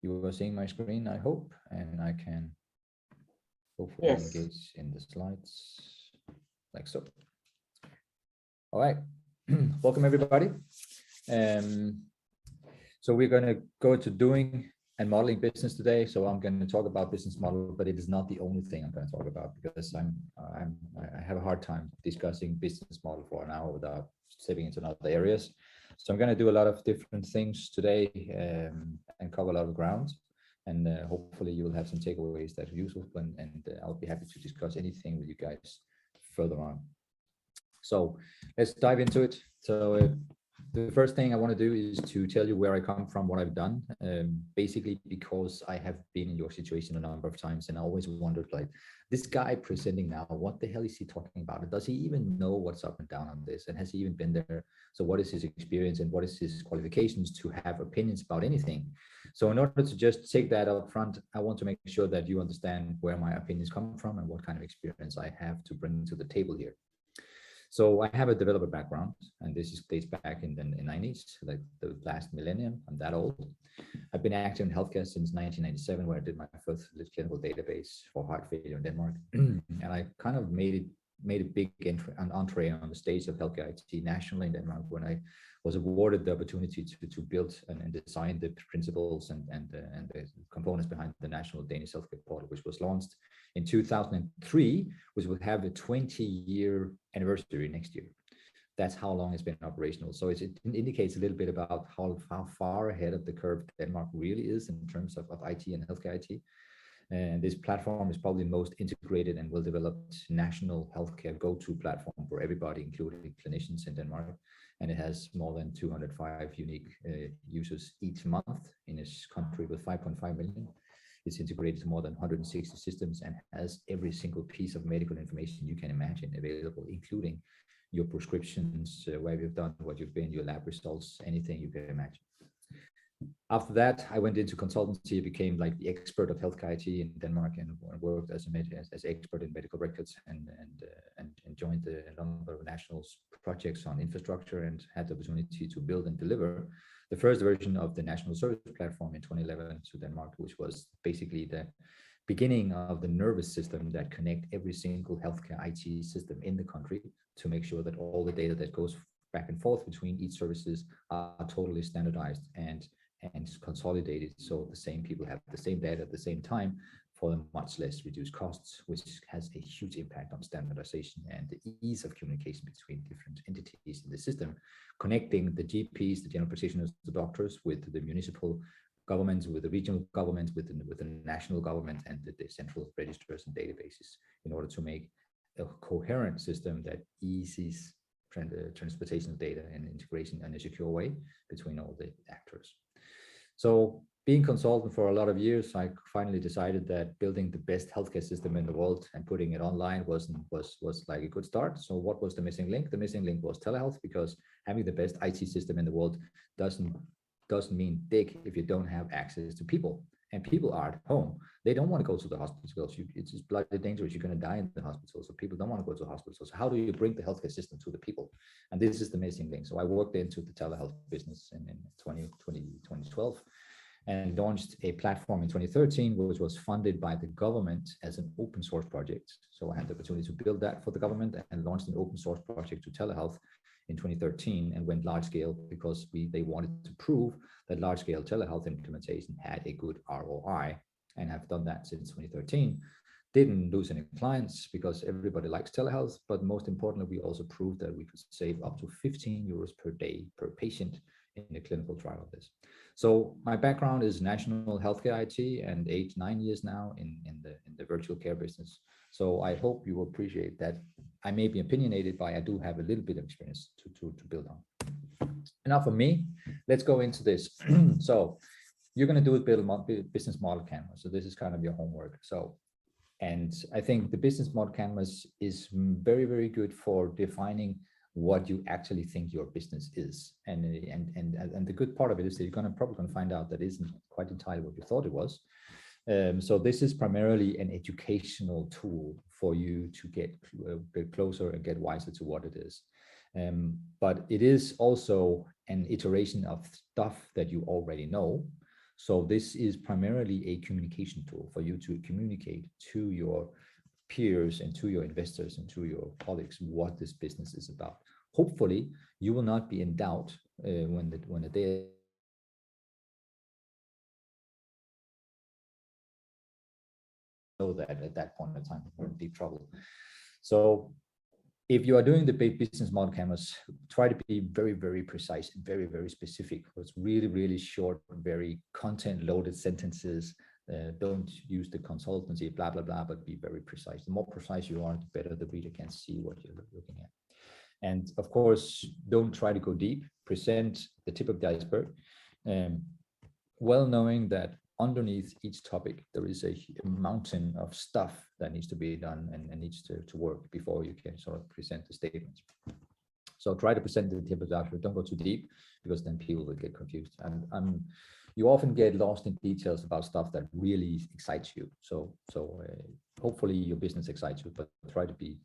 You are seeing my screen, I hope, and I can hopefully Yes. engage in the slides like so. All right, welcome everybody. Um, so we're going to go to doing and modeling business today. So I'm going to talk about business model, but it is not the only thing I'm going to talk about because I have a hard time discussing business model for an hour without stepping into other areas. So I'm going to do a lot of different things today and cover a lot of ground. And hopefully you will have some takeaways that are useful, and I'll be happy to discuss anything with you guys further on. So let's dive into it. So the first thing I want to do is to tell you where I come from, what I've done, basically because I have been in your situation a number of times and I always wondered, like, this guy presenting now, what the hell is he talking about? Does he even know what's up and down on this? And has he even been there? So what is his experience and what is his qualifications to have opinions about anything? So in order to just take that up front, I want to make sure that you understand where my opinions come from and what kind of experience I have to bring to the table here. So I have a developer background, and this is dates back in the 90s, like the last millennium. I'm that old. I've been active in healthcare since 1997, where I did my first clinical database for heart failure in Denmark, and I kind of made a big an entree on the stage of healthcare IT nationally in Denmark when I was awarded the opportunity to build and design the principles and the components behind the national Danish healthcare portal, which was launched in 2003, which will have a 20-year anniversary next year. That's how long it's been operational. So it indicates a little bit about how far ahead of the curve Denmark really is in terms of IT and healthcare IT. And this platform is probably most integrated and well-developed national healthcare go-to platform for everybody, including clinicians in Denmark. And it has more than 205 unique users each month in a country with 5.5 million. It's integrated to more than 160 systems and has every single piece of medical information you can imagine available, including your prescriptions, where you've done, what you've been, your lab results, anything you can imagine. After that, I went into consultancy, became like the expert of healthcare IT in Denmark, and worked as expert in medical records, and joined a number of national projects on infrastructure, and had the opportunity to build and deliver the first version of the national service platform in 2011 to Denmark, which was basically the beginning of the nervous system that connect every single healthcare IT system in the country to make sure that all the data that goes back and forth between each services are totally standardized and consolidated, so the same people have the same data at the same time for much less reduced costs, which has a huge impact on standardization and the ease of communication between different entities in the system, connecting the GPs, the general practitioners, the doctors, with the municipal governments, with the regional governments, with the national government, and the central registers and databases, in order to make a coherent system that eases transportation of data and integration in a secure way between all the actors. So being consultant for a lot of years, I finally decided that building the best healthcare system in the world and putting it online was like a good start. So what was the missing link? The missing link was telehealth, because having the best IT system in the world doesn't mean dick if you don't have access to people. And people are at home. They don't want to go to the hospitals. It's just bloody dangerous. You're going to die in the hospital. So people don't want to go to the hospital. So how do you bring the healthcare system to the people? And this is the missing link. So I worked into the telehealth business in 2012, and launched a platform in 2013, which was funded by the government as an open source project. So I had the opportunity to build that for the government and launched an open source project to telehealth in 2013, and went large scale because they wanted to prove that large scale telehealth implementation had a good ROI, and have done that since 2013. Didn't lose any clients because everybody likes telehealth, but most importantly, we also proved that we could save up to 15 euros per day per patient in a clinical trial of this. So my background is national healthcare IT, and 8-9 years now in the virtual care business. So I hope you will appreciate that I may be opinionated, but I do have a little bit of experience to build on. Now for me, let's go into this. So you're going to do a business model canvas. So this is kind of your homework. So, and I think the business model canvas is very, very good for defining what you actually think your business is. And the good part of it is that you're probably going to find out that isn't quite entirely what you thought it was. So this is primarily an educational tool for you to get closer and get wiser to what it is. But it is also an iteration of stuff that you already know. So this is primarily a communication tool for you to communicate to your peers and to your investors and to your colleagues what this business is about. Hopefully, you will not be in doubt when the day know that at that point in time we're in deep trouble. So if you are doing the big business model canvas, try to be very, very precise and very, very specific. It's really, really short, very content loaded sentences. Don't use the consultancy, blah, blah, blah, but be very precise. The more precise you are, the better the reader can see what you're looking at. And of course, don't try to go deep, present the tip of the iceberg, well knowing that underneath each topic, there is a mountain of stuff that needs to be done and needs to work before you can sort of present the statements. So try to present the tip of the iceberg. Don't go too deep, because then people will get confused. And you often get lost in details about stuff that really excites you. So hopefully your business excites you, but try to be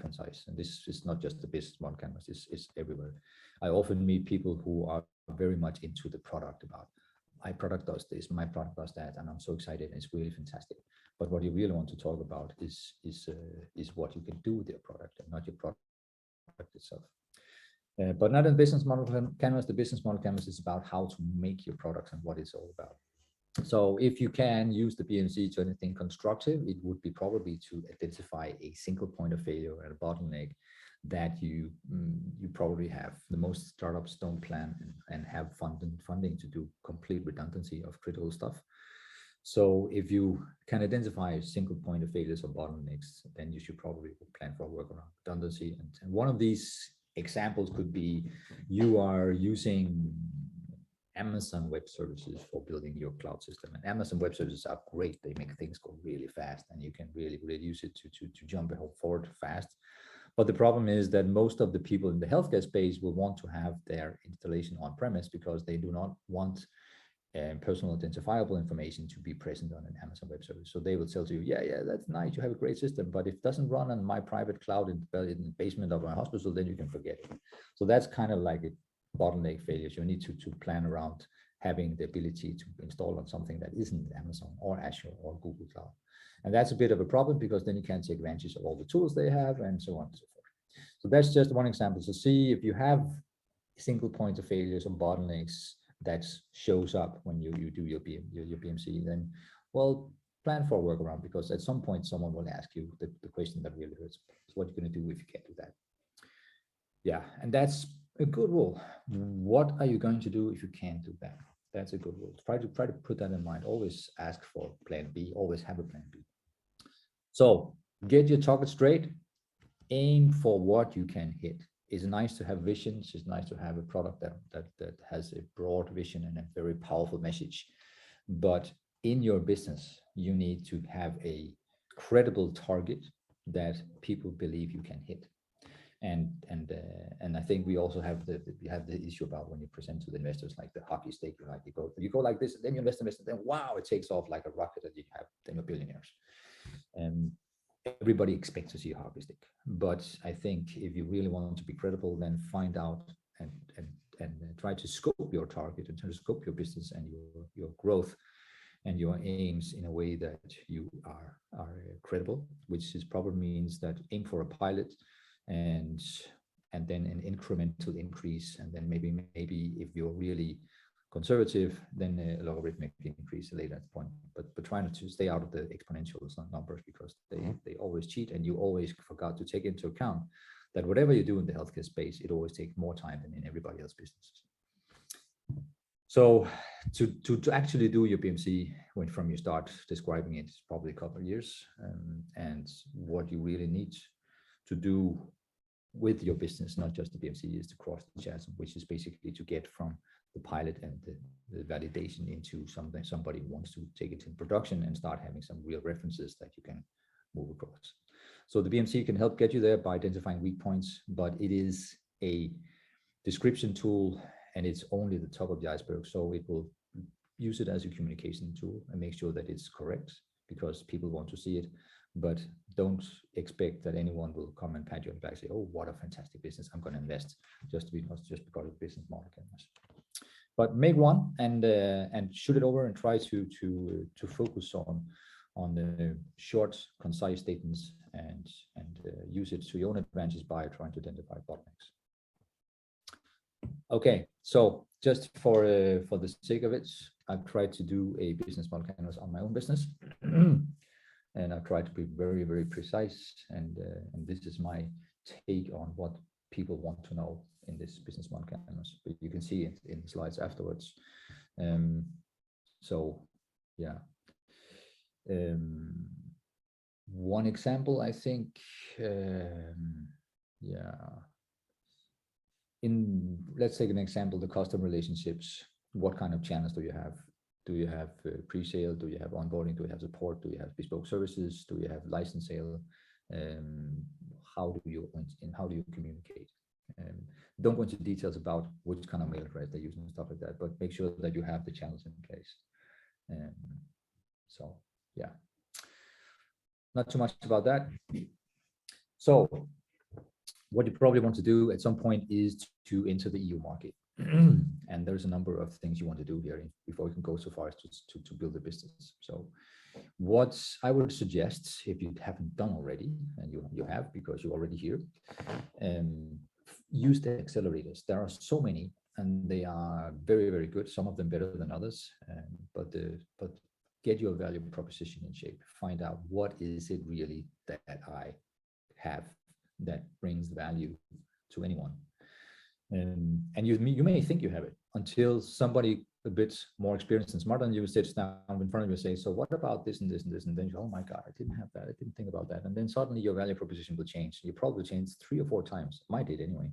concise. And this is not just the business model canvas; it's everywhere. I often meet people who are very much into the product, about my product does this, my product does that, and I'm so excited. It's really fantastic. But what you really want to talk about is what you can do with your product, and not your product itself. But not in business model canvas. The business model canvas is about how to make your products and what it's all about. So if you can use the BMC to anything constructive, it would be probably to identify a single point of failure and a bottleneck that you probably have. The most startups don't plan and have funding to do complete redundancy of critical stuff. So if you can identify a single point of failures or bottlenecks, then you should probably plan for a workaround redundancy. And one of these examples could be you are using Amazon Web Services for building your cloud system. And Amazon Web Services are great. They make things go really fast, and you can really use it to jump forward fast. But the problem is that most of the people in the healthcare space will want to have their installation on premise, because they do not want personal identifiable information to be present on an Amazon Web Service. So they will tell you, yeah, that's nice, you have a great system, but if it doesn't run on my private cloud in the basement of my hospital, then you can forget it. So that's kind of like a bottleneck failure. You need to plan around having the ability to install on something that isn't Amazon or Azure or Google Cloud. And that's a bit of a problem, because then you can't take advantage of all the tools they have, and so on and so forth. So that's just one example. So see if you have single points of failures or bottlenecks that shows up when you do your BMC, then, well, plan for a workaround, because at some point someone will ask you the question that really hurts. What are you going to do if you can't do that? Yeah, and that's a good rule. What are you going to do if you can't do that? That's a good rule. Try to put that in mind. Always ask for plan B. Always have a plan B. So get your target straight. Aim for what you can hit. It's nice to have visions. It's nice to have a product that has a broad vision and a very powerful message. But in your business, you need to have a credible target that people believe you can hit. And I think we also have the issue about when you present to the investors, like the hockey stick, like you go like this, then you invest, then wow, it takes off like a rocket, that you have, then you're billionaires. And everybody expects to see a hockey stick. But I think if you really want to be credible, then find out and try to scope your target, and try to scope your business and your growth and your aims in a way that you are credible, which is probably means that aim for a pilot, and then an incremental increase, and then maybe if you're really conservative, then a logarithmic increase later at the point. But trying to stay out of the exponential numbers, because they always cheat, and you always forgot to take into account that whatever you do in the healthcare space, it always takes more time than in everybody else's businesses. So to actually do your BMC, from you start describing it, it's probably a couple of years, and what you really need to do with your business, not just the BMC, is to cross the chasm, which is basically to get from the pilot and the validation into something somebody wants to take it in production and start having some real references that you can move across. So the BMC can help get you there by identifying weak points, but it is a description tool, and it's only the top of the iceberg. So it will use it as a communication tool and make sure that it's correct, because people want to see it. but don't expect that anyone will come and pat you on the back and say, oh, what a fantastic business, I'm going to invest, just because of business model canvas. But make one and shoot it over and try to focus on the short, concise statements and use it to your own advantage by trying to identify bottlenecks. Okay, so just for the sake of it, I've tried to do a business model canvas on my own business, and I've tried to be very, very precise. And this is my take on what people want to know in this business model canvas. But you can see it in the slides afterwards. So yeah. One example, I think, yeah. Let's take an example, the customer relationships. What kind of channels do you have? Do you have pre-sale? Do you have onboarding? Do you have support? Do you have bespoke services? Do you have license sale? How do you communicate? Don't go into details about which kind of mail address they use and stuff like that, but make sure that you have the channels in place. So yeah, not too much about that. So what you probably want to do at some point is to enter the EU market. And there's a number of things you want to do here before you can go so far as to build a business. So what I would suggest, if you haven't done already, and you have because you're already here, use the accelerators. There are so many, and they are very, very good. Some of them better than others, but get your value proposition in shape. Find out what is it really that I have that brings value to anyone. And you may think you have it until somebody a bit more experienced and smarter than you sits down in front of you and say, so what about this and this and this? And then you go, oh my God, I didn't have that. I didn't think about that. And then suddenly your value proposition will change. You probably change 3 or 4 times. Mine did anyway,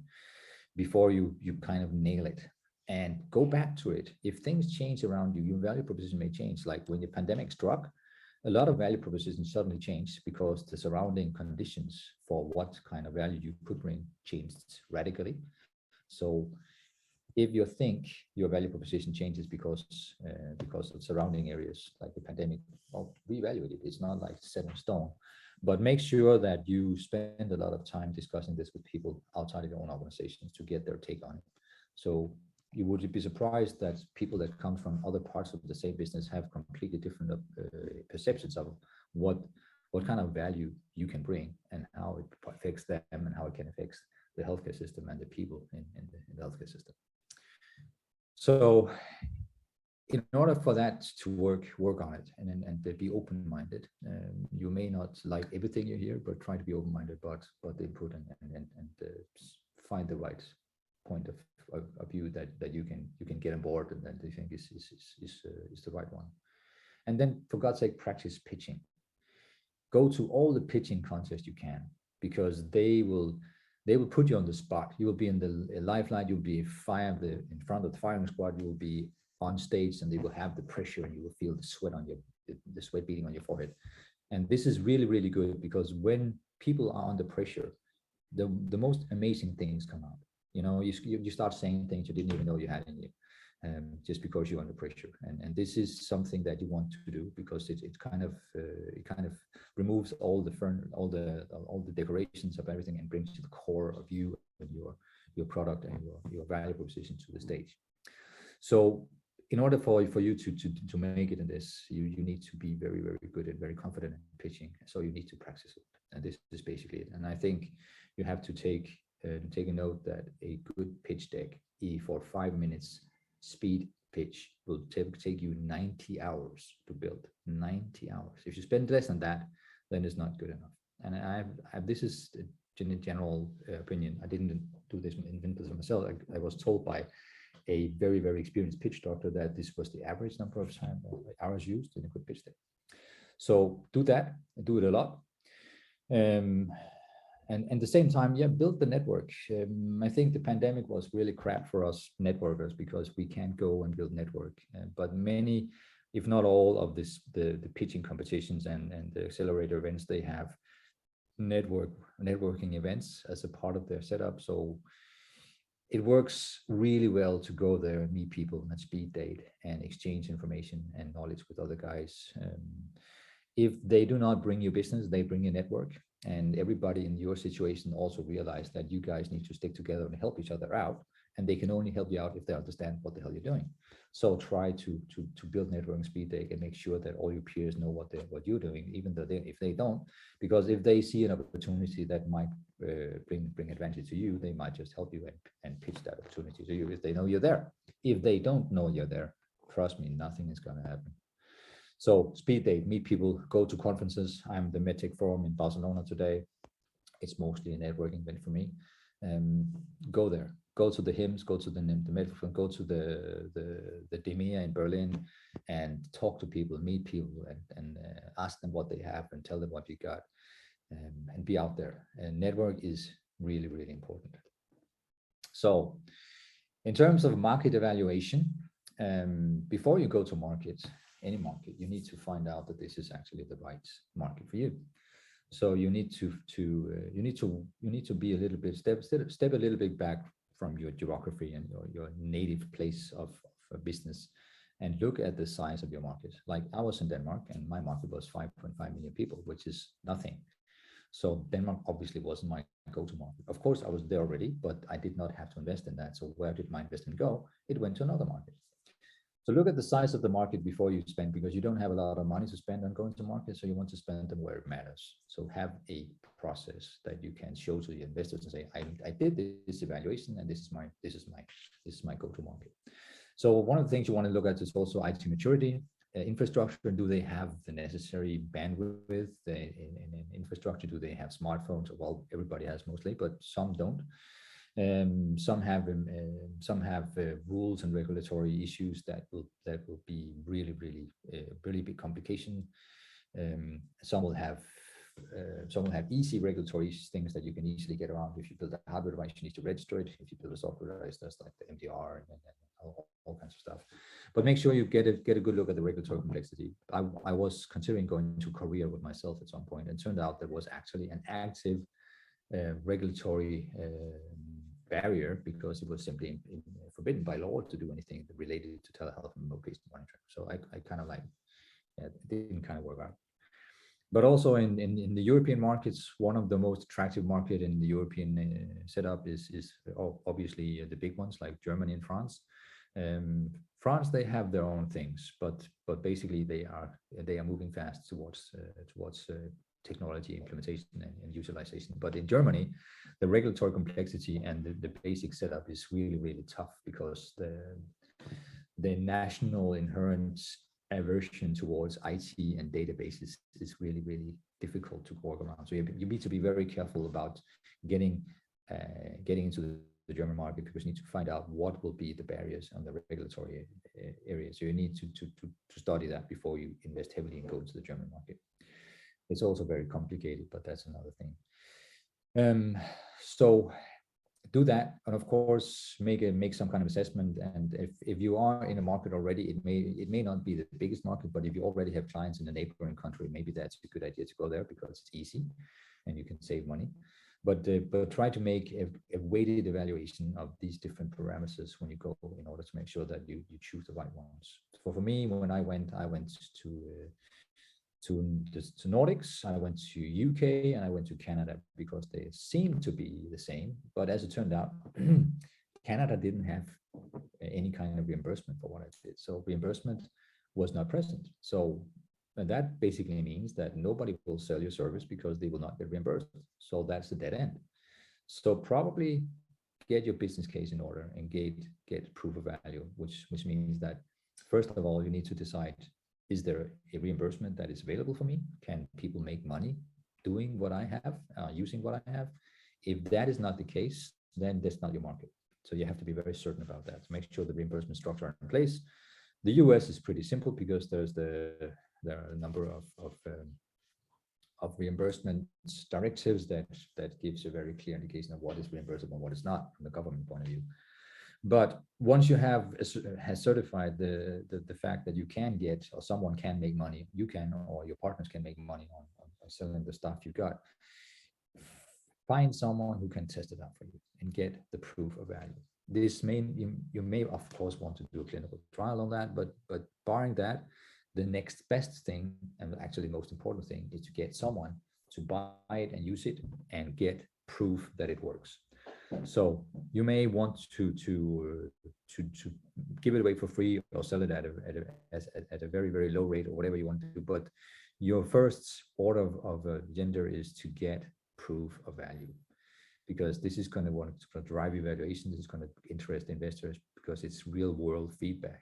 before you kind of nail it. And go back to it. If things change around you, your value proposition may change. Like when the pandemic struck, a lot of value propositions suddenly changed because the surrounding conditions for what kind of value you could bring changed radically. So if you think your value proposition changes because of surrounding areas like the pandemic, well, reevaluate it. It's not like set in stone, but make sure that you spend a lot of time discussing this with people outside of your own organizations to get their take on it. So you would be surprised that people that come from other parts of the same business have completely different perceptions of what kind of value you can bring and how it affects them and how it can affect the healthcare system and the people in the healthcare system. So in order for that to work on it and be open-minded, you may not like everything you hear, but try to be open-minded, but input and find the right point of view that you can get on board and that you think is the right one. And then for God's sake, practice pitching. Go to all the pitching contests you can, because they will put you on the spot. You will be in the lifeline. You'll be in front of the firing squad. You will be on stage, and they will have the pressure, and you will feel the sweat on the sweat beating on your forehead. And this is really, really good, because when people are under pressure, the most amazing things come out. You know, you start saying things you didn't even know you had in you, just because you're under pressure. And this is something that you want to do, because it kind of removes all the decorations of everything and brings to the core of you and your product and your value proposition to the stage. So in order for you to make it in this, you need to be very, very good and very confident in pitching. So you need to practice it. And this is basically it. And I think you have to take a note that a good pitch deck for 5 minutes speed pitch will take you 90 hours to build. 90 hours. If you spend less than that, then it's not good enough. And this is in a general opinion. I didn't do this, invent this myself. I was told by a very, very experienced pitch doctor that this was the average number of hours used in a good pitch deck. So do that, do it a lot. And at the same time, yeah, build the network. I think the pandemic was really crap for us networkers, because we can't go and build network. But many, if not all of the pitching competitions and the accelerator events, they have networking events as a part of their setup. So it works really well to go there and meet people and speed date and exchange information and knowledge with other guys. If they do not bring you business, they bring you network. And everybody in your situation also realize that you guys need to stick together and help each other out. And they can only help you out if they understand what the hell you're doing. So try to build networking speed dig and make sure that all your peers know what you're doing, even though if they don't, because if they see an opportunity that might bring advantage to you, they might just help you and pitch that opportunity to you if they know you're there. If they don't know you're there, trust me, nothing is going to happen. So speed date, meet people, go to conferences. I'm the MedTech Forum in Barcelona today. It's mostly a networking event for me. Go there, go to the HIMSS, go to the MedForum, go to the DEMEA in Berlin, and talk to people, meet people, and ask them what they have and tell them what you got, and be out there. And network is really, really important. So in terms of market evaluation, before you go to market, any market, you need to find out that this is actually the right market for you. So you need to be a little bit step a little bit back from your geography and your native place of business, and look at the size of your market. Like I was in Denmark, and my market was 5.5 million people, which is nothing. So Denmark obviously wasn't my go-to market. Of course, I was there already, but I did not have to invest in that. So where did my investment go? It went to another market. So look at the size of the market before you spend, because you don't have a lot of money to spend on going to market. So you want to spend them where it matters. So have a process that you can show to the investors and say, I did this evaluation, and this is my go-to market. So one of the things you want to look at is also IT maturity, infrastructure. Do they have the necessary bandwidth in infrastructure? Do they have smartphones? Well, everybody has mostly, but some don't. Some have rules and regulatory issues that will be really big complication. Some will have easy regulatory things that you can easily get around. If you build a hardware device, you need to register it. If you build a software device, there's like the MDR and all kinds of stuff. But make sure you get a good look at the regulatory complexity. I was considering going to Korea with myself at some point, and turned out there was actually an active regulatory barrier, because it was simply forbidden by law to do anything related to telehealth and remote patient monitoring. So I kind of it didn't kind of work out. But also in the European markets, one of the most attractive market in the European setup is obviously the big ones like Germany and France. France, they have their own things, but basically they are moving fast towards technology implementation and utilization. But in Germany, the regulatory complexity and the basic setup is really, really tough, because the national inherent aversion towards IT and databases is really, really difficult to work around. So you need to be very careful about getting into the German market, because you need to find out what will be the barriers on the regulatory area. So you need to study that before you invest heavily and go into the German market. It's also very complicated, but that's another thing. So do that, and of course make some kind of assessment. And if you are in a market already, it may not be the biggest market, but if you already have clients in a neighboring country, maybe that's a good idea to go there, because it's easy and you can save money. But try to make a weighted evaluation of these different parameters when you go, in order to make sure that you choose the right ones. For me, when I went to Nordics, I went to UK, and I went to Canada, because they seemed to be the same. But as it turned out, Canada didn't have any kind of reimbursement for what I did. So reimbursement was not present. So that basically means that nobody will sell your service, because they will not get reimbursed. So that's a dead end. So probably get your business case in order and get proof of value, which means that first of all, you need to decide, is there a reimbursement that is available for me? Can people make money doing what I have, using what I have? If that is not the case, then that's not your market. So you have to be very certain about that to make sure the reimbursement structure are in place. The US is pretty simple, because there are a number of reimbursement directives that gives a very clear indication of what is reimbursable and what is not from the government point of view. But once you has certified the fact that you can get, or someone can make money, you can, or your partners can make money on selling the stuff you got, find someone who can test it out for you and get the proof of value. You may of course want to do a clinical trial on that, but barring that, the next best thing, and actually the most important thing, is to get someone to buy it and use it and get proof that it works. So you may want to give it away for free or sell it at a very, very low rate or whatever you want to do. But your first order of gender is to get proof of value, because this is going to drive evaluation. This is going to interest investors because it's real world feedback.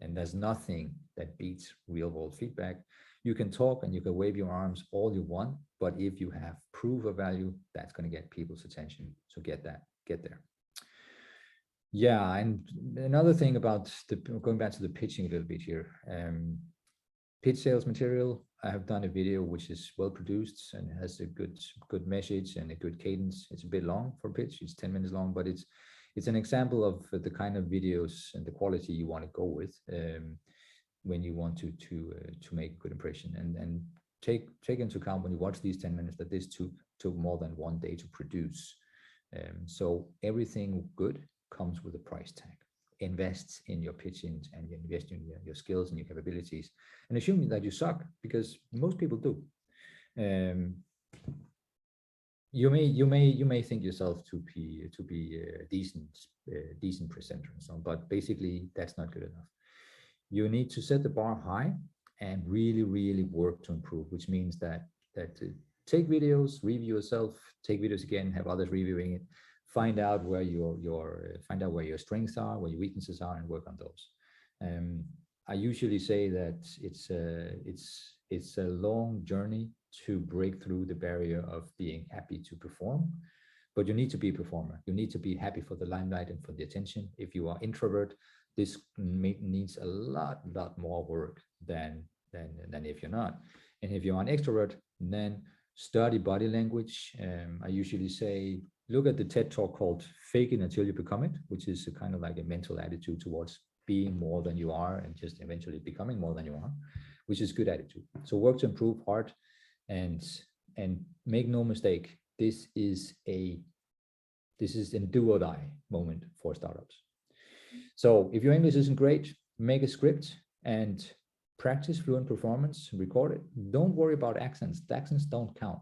And there's nothing that beats real world feedback. You can talk and you can wave your arms all you want, but if you have proof of value, that's going to get people's attention. So get there. Yeah, and another thing about going back to the pitching a little bit here, pitch sales material. I have done a video which is well produced and has a good message and a good cadence. It's a bit long for pitch. It's 10 minutes long, but it's an example of the kind of videos and the quality you want to go with when you want to make a good impression. And take into account when you watch these 10 minutes that this took more than 1 day to produce. So everything good comes with a price tag. Invest in your pitching and you invest in your skills and your capabilities, and assuming that you suck, because most people do. You may think yourself to be a decent presenter and so on, but basically that's not good enough. You need to set the bar high and really work to improve, which means that take videos, review yourself, take videos again, have others reviewing it, find out where your strengths are, where your weaknesses are, and work on those. I usually say that it's a long journey to break through the barrier of being happy to perform, but you need to be a performer. You need to be happy for the limelight and for the attention. If you are introvert, this needs a lot more work than if you're not. And if you're an extrovert, then study body language. I usually say, look at the TED talk called Fake It Until You Become It, which is a kind of like a mental attitude towards being more than you are and just eventually becoming more than you are, which is good attitude. So work to improve hard, and make no mistake, this is a do or die moment for startups. So if your English isn't great, make a script and practice fluent performance, record it. Don't worry about accents. The accents don't count.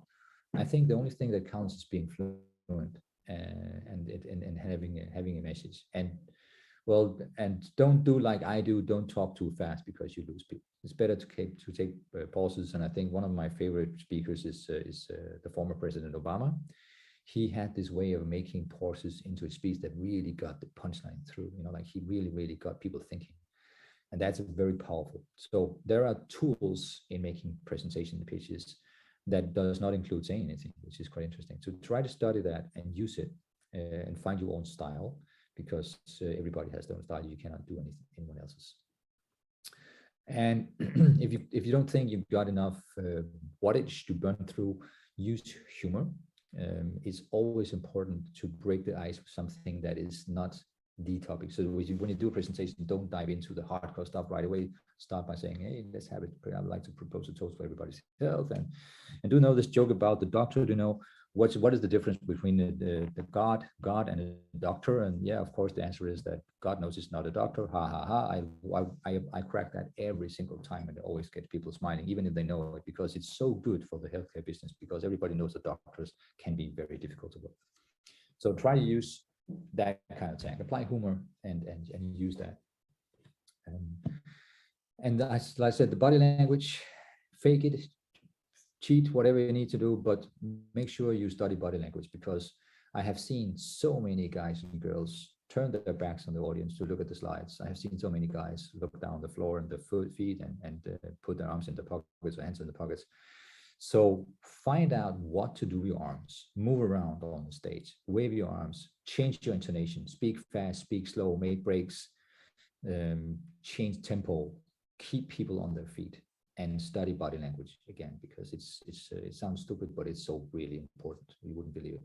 I think the only thing that counts is being fluent and having a message. And don't do like I do. Don't talk too fast because you lose people. It's better to take pauses. And I think one of my favorite speakers is the former President Obama. He had this way of making pauses into a speech that really got the punchline through. Like he really got people thinking. And that's very powerful. So there are tools in making presentation pitches that does not include saying anything, which is quite interesting. So try to study that and use it and find your own style, because everybody has their own style. You cannot do anyone else's. And if you don't think you've got enough wattage to burn through, use humor. It's always important to break the ice with something that is not the topic. So when you do a presentation, don't dive into the hardcore stuff right away. Start by saying, hey, let's have it. I would like to propose a toast for everybody's health. And do know this joke about the doctor. Do know what is the difference between the God and a doctor? And yeah, of course, the answer is that God knows it's not a doctor. Ha ha ha. I crack that every single time, and it always gets people smiling, even if they know it, because it's so good for the healthcare business, because everybody knows that doctors can be very difficult to work. So try to use that kind of tag, apply humor and use that. And as I said, the body language, fake it, cheat, whatever you need to do, but make sure you study body language, because I have seen so many guys and girls turn their backs on the audience to look at the slides. I have seen so many guys look down the floor and the feet and put their arms in the pockets or hands in the pockets. So find out what to do with your arms, move around on the stage, wave your arms, change your intonation, speak fast, speak slow, make breaks, change tempo, keep people on their feet, and study body language again, because it sounds stupid, but it's so really important. You wouldn't believe it.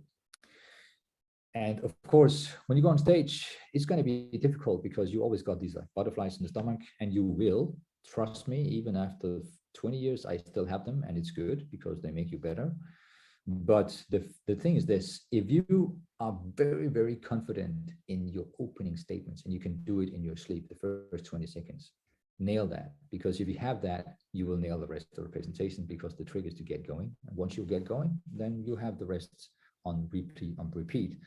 And of course, when you go on stage, it's going to be difficult, because you always got these like butterflies in the stomach, and you will, trust me, even after 20 years, I still have them, and it's good because they make you better. But the thing is this: if you are very confident in your opening statements, and you can do it in your sleep, the first 20 seconds, nail that, because if you have that, you will nail the rest of the presentation, because the trick is to get going. And once you get going, then you have the rest on repeat.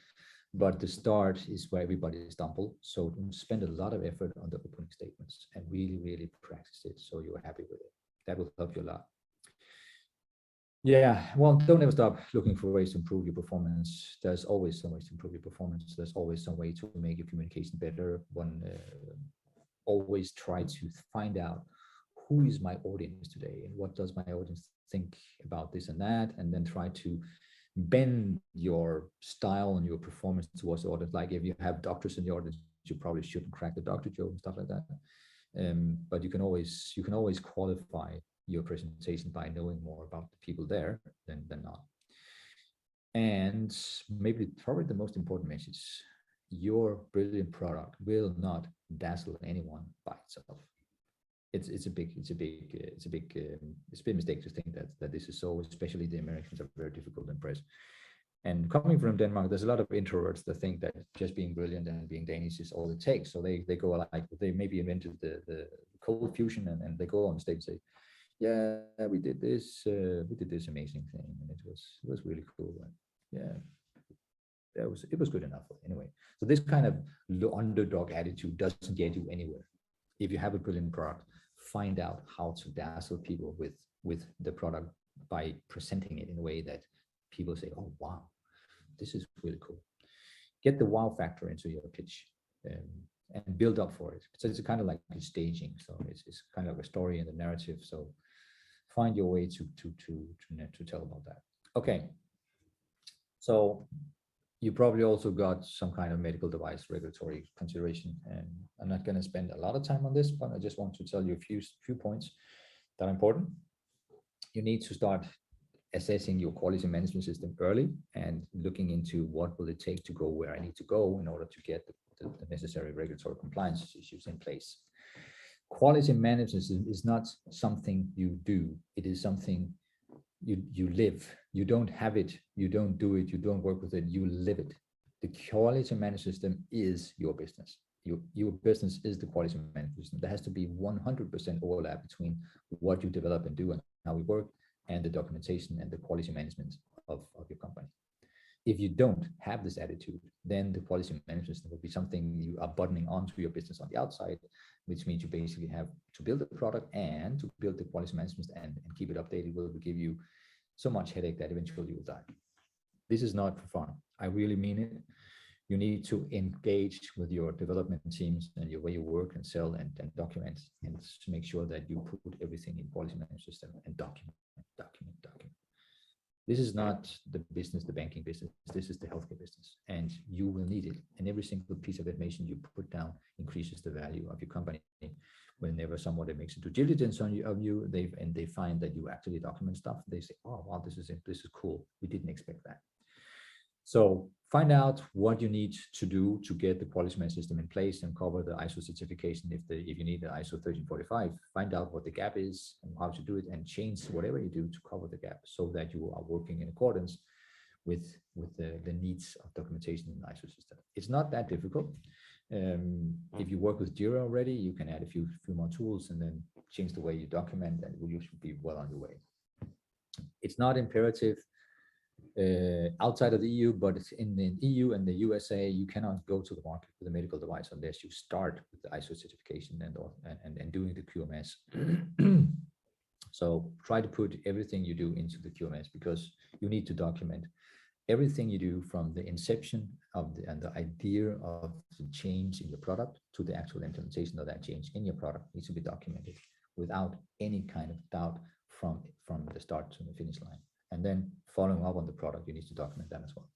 But the start is where everybody stumble. So spend a lot of effort on the opening statements and really, really practice it so you're happy with it. That will help you a lot. Yeah, well, don't ever stop looking for ways to improve your performance. There's always some ways to improve your performance. There's always some way to make your communication better. Always try to find out who is my audience today and what does my audience think about this and that, and then try to bend your style and your performance towards the audience. Like if you have doctors in the audience, you probably shouldn't crack the doctor joke and stuff like that. But you can always qualify your presentation by knowing more about the people there than not. And maybe probably the most important message: your brilliant product will not dazzle anyone by itself. It's a big mistake to think that this is so. Especially the Americans are very difficult to impress. And coming from Denmark, there's a lot of introverts that think that just being brilliant and being Danish is all it takes. So they go like, they maybe invented the cold fusion, and they go on stage and say, yeah, we did this amazing thing, and it was really cool. And yeah, it was good enough anyway. So this kind of underdog attitude doesn't get you anywhere. If you have a brilliant product, find out how to dazzle people with the product by presenting it in a way that people say, oh wow, this is really cool. Get the wow factor into your pitch, and build up for it. So it's kind of like staging. So it's kind of a story and a narrative. So find your way to tell about that. Okay. So you probably also got some kind of medical device regulatory consideration, and I'm not going to spend a lot of time on this, but I just want to tell you a few points that are important. You need to start assessing your quality management system early and looking into what will it take to go where I need to go in order to get the necessary regulatory compliance issues in place. Quality management is not something you do. It is something you live. You don't have it, you don't do it, you don't work with it, you live it. The quality management system is your business. Your business is the quality management system. There has to be 100% overlap between what you develop and do and how we work, and the documentation and the quality management of your company. If you don't have this attitude, then the quality management system will be something you are buttoning onto your business on the outside, which means you basically have to build a product and to build the quality management and keep it updated will give you so much headache that eventually you will die. This is not for fun. I really mean it. You need to engage with your development teams and your way you work and sell and document, and to make sure that you put everything in quality management system and document. This is not the business, the banking business. This is the healthcare business, and you will need it. And every single piece of information you put down increases the value of your company. Whenever somebody makes a due diligence on you, they find that you actually document stuff, they say, "Oh wow, this is cool. We didn't expect that." So find out what you need to do to get the quality management system in place and cover the ISO certification. If you need the ISO 13485, find out what the gap is and how to do it, and change whatever you do to cover the gap so that you are working in accordance with the needs of documentation in the ISO system. It's not that difficult. If you work with Jira already, you can add a few more tools and then change the way you document, and you should be well on your way. It's not imperative outside of the EU, but it's in the EU and the USA, you cannot go to the market with a medical device unless you start with the ISO certification and doing the QMS. So try to put everything you do into the QMS, because you need to document everything you do from the inception of the idea of the change in your product to the actual implementation of that change in your product needs to be documented without any kind of doubt from the start to the finish line. And then following up on the product, you need to document that as well.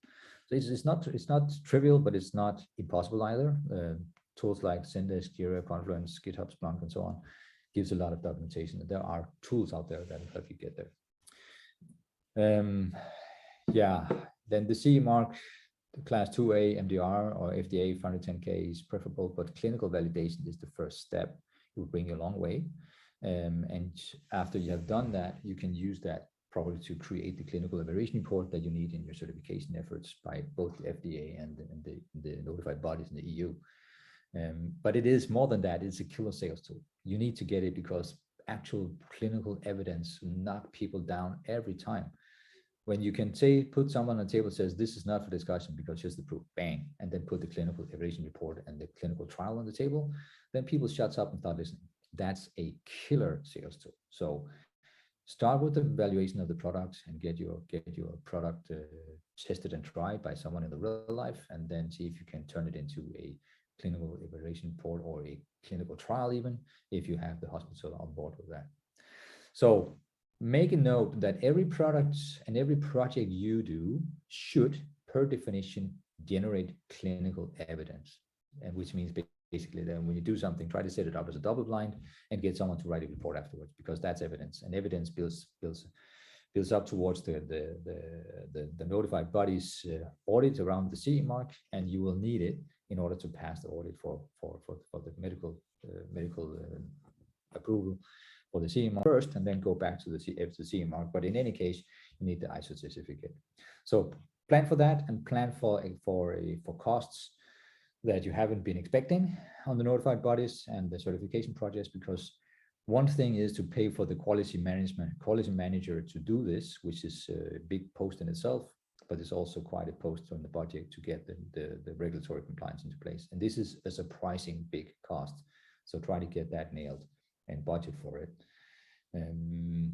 So it's not trivial, but it's not impossible either. Tools like Zendesk, Jira, Confluence, GitHub, Splunk, and so on gives a lot of documentation. There are tools out there that will help you get there. Yeah, then the CE mark, the class 2A MDR or FDA 510K is preferable, but clinical validation is the first step. It will bring you a long way. And after you have done that, you can use that probably to create the clinical evaluation report that you need in your certification efforts by both the FDA and the notified bodies in the EU. But it is more than that. It's a killer sales tool. You need to get it because actual clinical evidence knock people down every time. When you can say, put someone on the table says, this is not for discussion because here's the proof, bang, and then put the clinical evaluation report and the clinical trial on the table, then people shuts up and start listening. That's a killer sales tool. So start with the evaluation of the product and get your product tested and tried by someone in the real life, and then see if you can turn it into a clinical evaluation report or a clinical trial, even if you have the hospital on board with that. So make a note that every product and every project you do should, per definition, generate clinical evidence, and which means basically that when you do something, try to set it up as a double blind and get someone to write a report afterwards, because that's evidence, and evidence builds up towards the notified body's audit around the CE mark, and you will need it in order to pass the audit for the medical approval for the CE mark first, and then go back to the CE mark. But in any case, you need the ISO certificate. So plan for that, and plan for costs that you haven't been expecting on the notified bodies and the certification projects, because one thing is to pay for the quality manager to do this, which is a big post in itself, but it's also quite a post on the budget to get the regulatory compliance into place. And this is a surprising big cost. So try to get that nailed and budget for it. And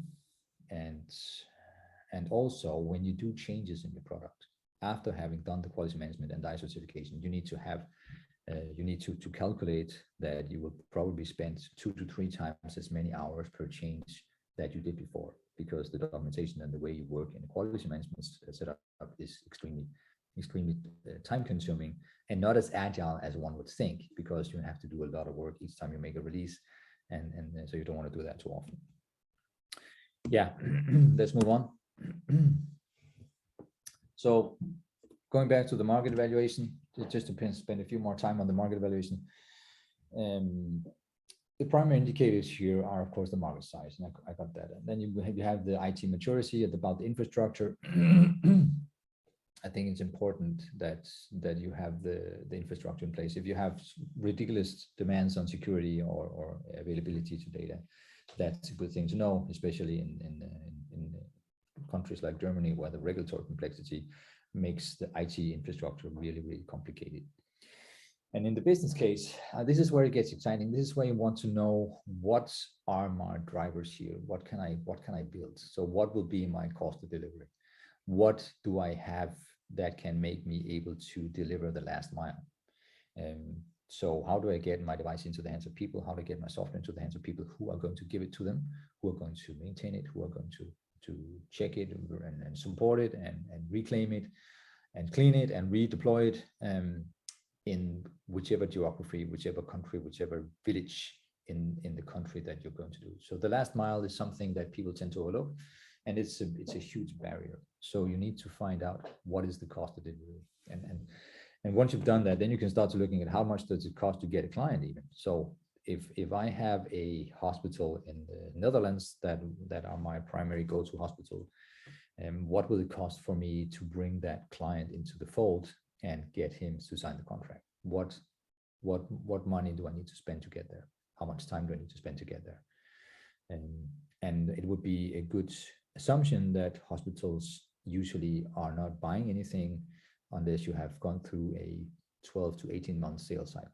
also, when you do changes in your product, after having done the quality management and the ISO certification, you need to have to calculate that you will probably spend 2 to 3 times as many hours per change that you did before, because the documentation and the way you work in the quality management setup is extremely time consuming and not as agile as one would think, because you have to do a lot of work each time you make a release, and so you don't want to do that too often. Yeah, let's move on. So going back to the market evaluation, just to spend a few more time on the market evaluation. The primary indicators here are, of course, the market size, and I got that. And then you have the IT maturity about the infrastructure. I think it's important that you have the infrastructure in place. If you have ridiculous demands on security or availability to data, that's a good thing to know, especially in countries like Germany, where the regulatory complexity makes the IT infrastructure really, really complicated. And in the business case, this is where it gets exciting. This is where you want to know, what are my drivers here? What can I build? So what will be my cost of delivery? What do I have that can make me able to deliver the last mile? So how do I get my device into the hands of people? How do I get my software into the hands of people who are going to give it to them, who are going to maintain it, who are going to check it and support it and reclaim it and clean it and redeploy it in whichever geography, whichever country, whichever village in the country that you're going to do. So the last mile is something that people tend to overlook, and it's a huge barrier. So you need to find out what is the cost of delivery, and once you've done that, then you can start to looking at how much does it cost to get a client even. So if I have a hospital in the Netherlands that are my primary go-to hospital, what will it cost for me to bring that client into the fold and get him to sign the contract? What money do I need to spend to get there? How much time do I need to spend to get there? And it would be a good assumption that hospitals usually are not buying anything unless you have gone through a 12 to 18 month sales cycle.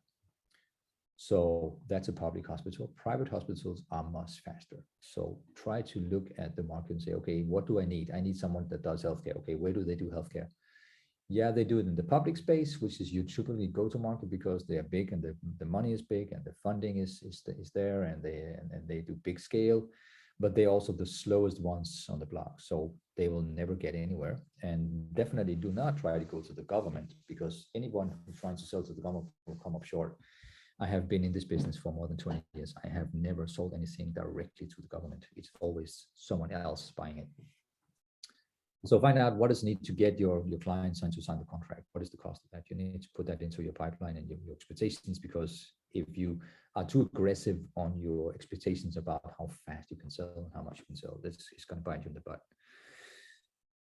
So that's a public hospital. Private hospitals are much faster. So try to look at the market and say, okay, what do I need? I need someone that does healthcare. Okay, where do they do healthcare? Yeah, they do it in the public space, which is you typically go to market because they are big and the money is big and the funding is there, and they do big scale, but they're also the slowest ones on the block. So they will never get anywhere, and definitely do not try to go to the government, because anyone who's trying to sell to the government will come up short. I have been in this business for more than 20 years. I have never sold anything directly to the government. It's always someone else buying it. So find out what is needed to get your client to sign the contract. What is the cost of that? You need to put that into your pipeline and your expectations, because if you are too aggressive on your expectations about how fast you can sell and how much you can sell, this is going to bite you in the butt.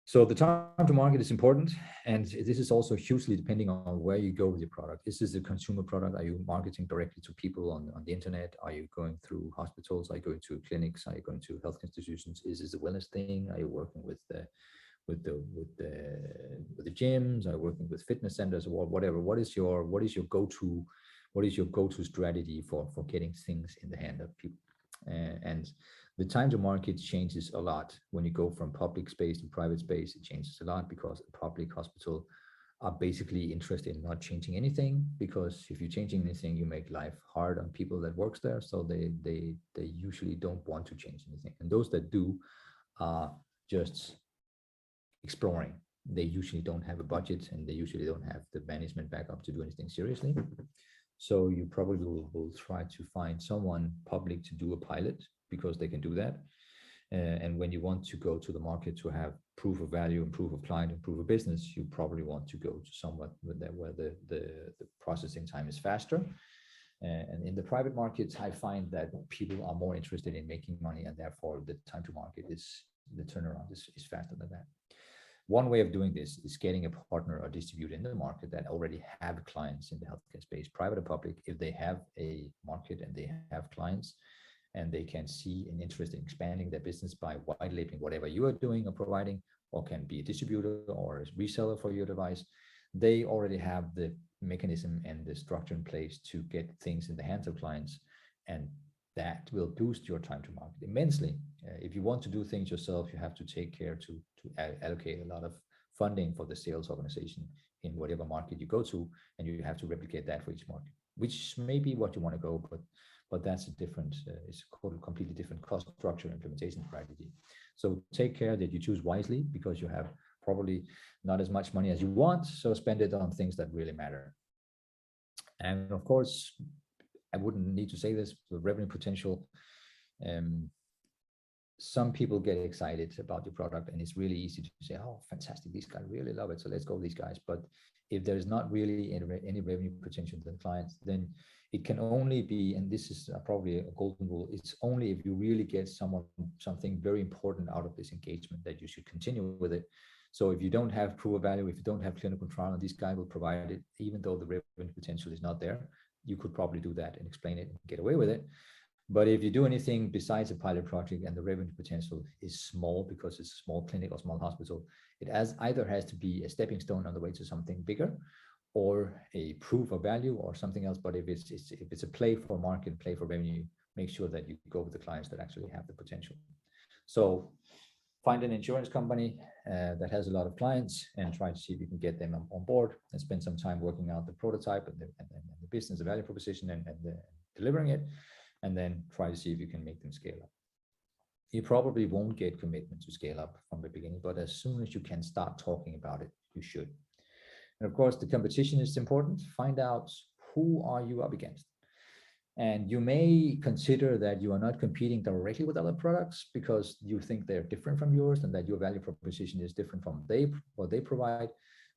So the time to market is important, and this is also hugely depending on where you go with your product. Is this a consumer product? Are you marketing directly to people on the internet? Are you going through hospitals? Are you going to clinics? Are you going to health institutions? Is this a wellness thing? Are you working with the gyms? Are you working with fitness centers or whatever? What is your go-to strategy for getting things in the hand of people? And the time to market changes a lot when you go from public space to private space. It changes a lot because a public hospital are basically interested in not changing anything, because if you're changing anything, you make life hard on people that works there. So they usually don't want to change anything. And those that do are just exploring. They usually don't have a budget, and they usually don't have the management backup to do anything seriously. So you probably will try to find someone public to do a pilot, because they can do that. And when you want to go to the market to have proof of value and proof of client and proof of business, you probably want to go to someone where the processing time is faster. And in the private markets, I find that people are more interested in making money, and therefore the time to market the turnaround is faster than that. One way of doing this is getting a partner or distributor in the market that already have clients in the healthcare space, private or public. If they have a market and they have clients, and they can see an interest in expanding their business by white labeling whatever you are doing or providing, or can be a distributor or a reseller for your device, they already have the mechanism and the structure in place to get things in the hands of clients, and that will boost your time to market immensely. If you want to do things yourself, you have to take care to allocate a lot of funding for the sales organization in whatever market you go to, and you have to replicate that for each market, which may be what you want to go, but that's a different, it's called a completely different cost structure implementation strategy. So take care that you choose wisely, because you have probably not as much money as you want, so spend it on things that really matter. And of course, I wouldn't need to say this, the revenue potential. Some people get excited about your product, and it's really easy to say, oh, fantastic, these guys really love it, so let's go with these guys. But if there's not really any revenue potential to the clients, then it can only be, and this is probably a golden rule, it's only if you really get something very important out of this engagement that you should continue with it. So if you don't have proof of value, if you don't have clinical trial, and this guy will provide it, even though the revenue potential is not there, you could probably do that and explain it and get away with it. But if you do anything besides a pilot project and the revenue potential is small because it's a small clinic or small hospital, it either has to be a stepping stone on the way to something bigger, or a proof of value or something else. But if it's a play for market, play for revenue, make sure that you go with the clients that actually have the potential. So find an insurance company that has a lot of clients, and try to see if you can get them on board, and spend some time working out the prototype and the business, the value proposition, and delivering it, and then try to see if you can make them scale up. You probably won't get commitment to scale up from the beginning, but as soon as you can start talking about it, you should. And of course, the competition is important. Find out who are you up against. And you may consider that you are not competing directly with other products because you think they're different from yours, and that your value proposition is different from what they provide.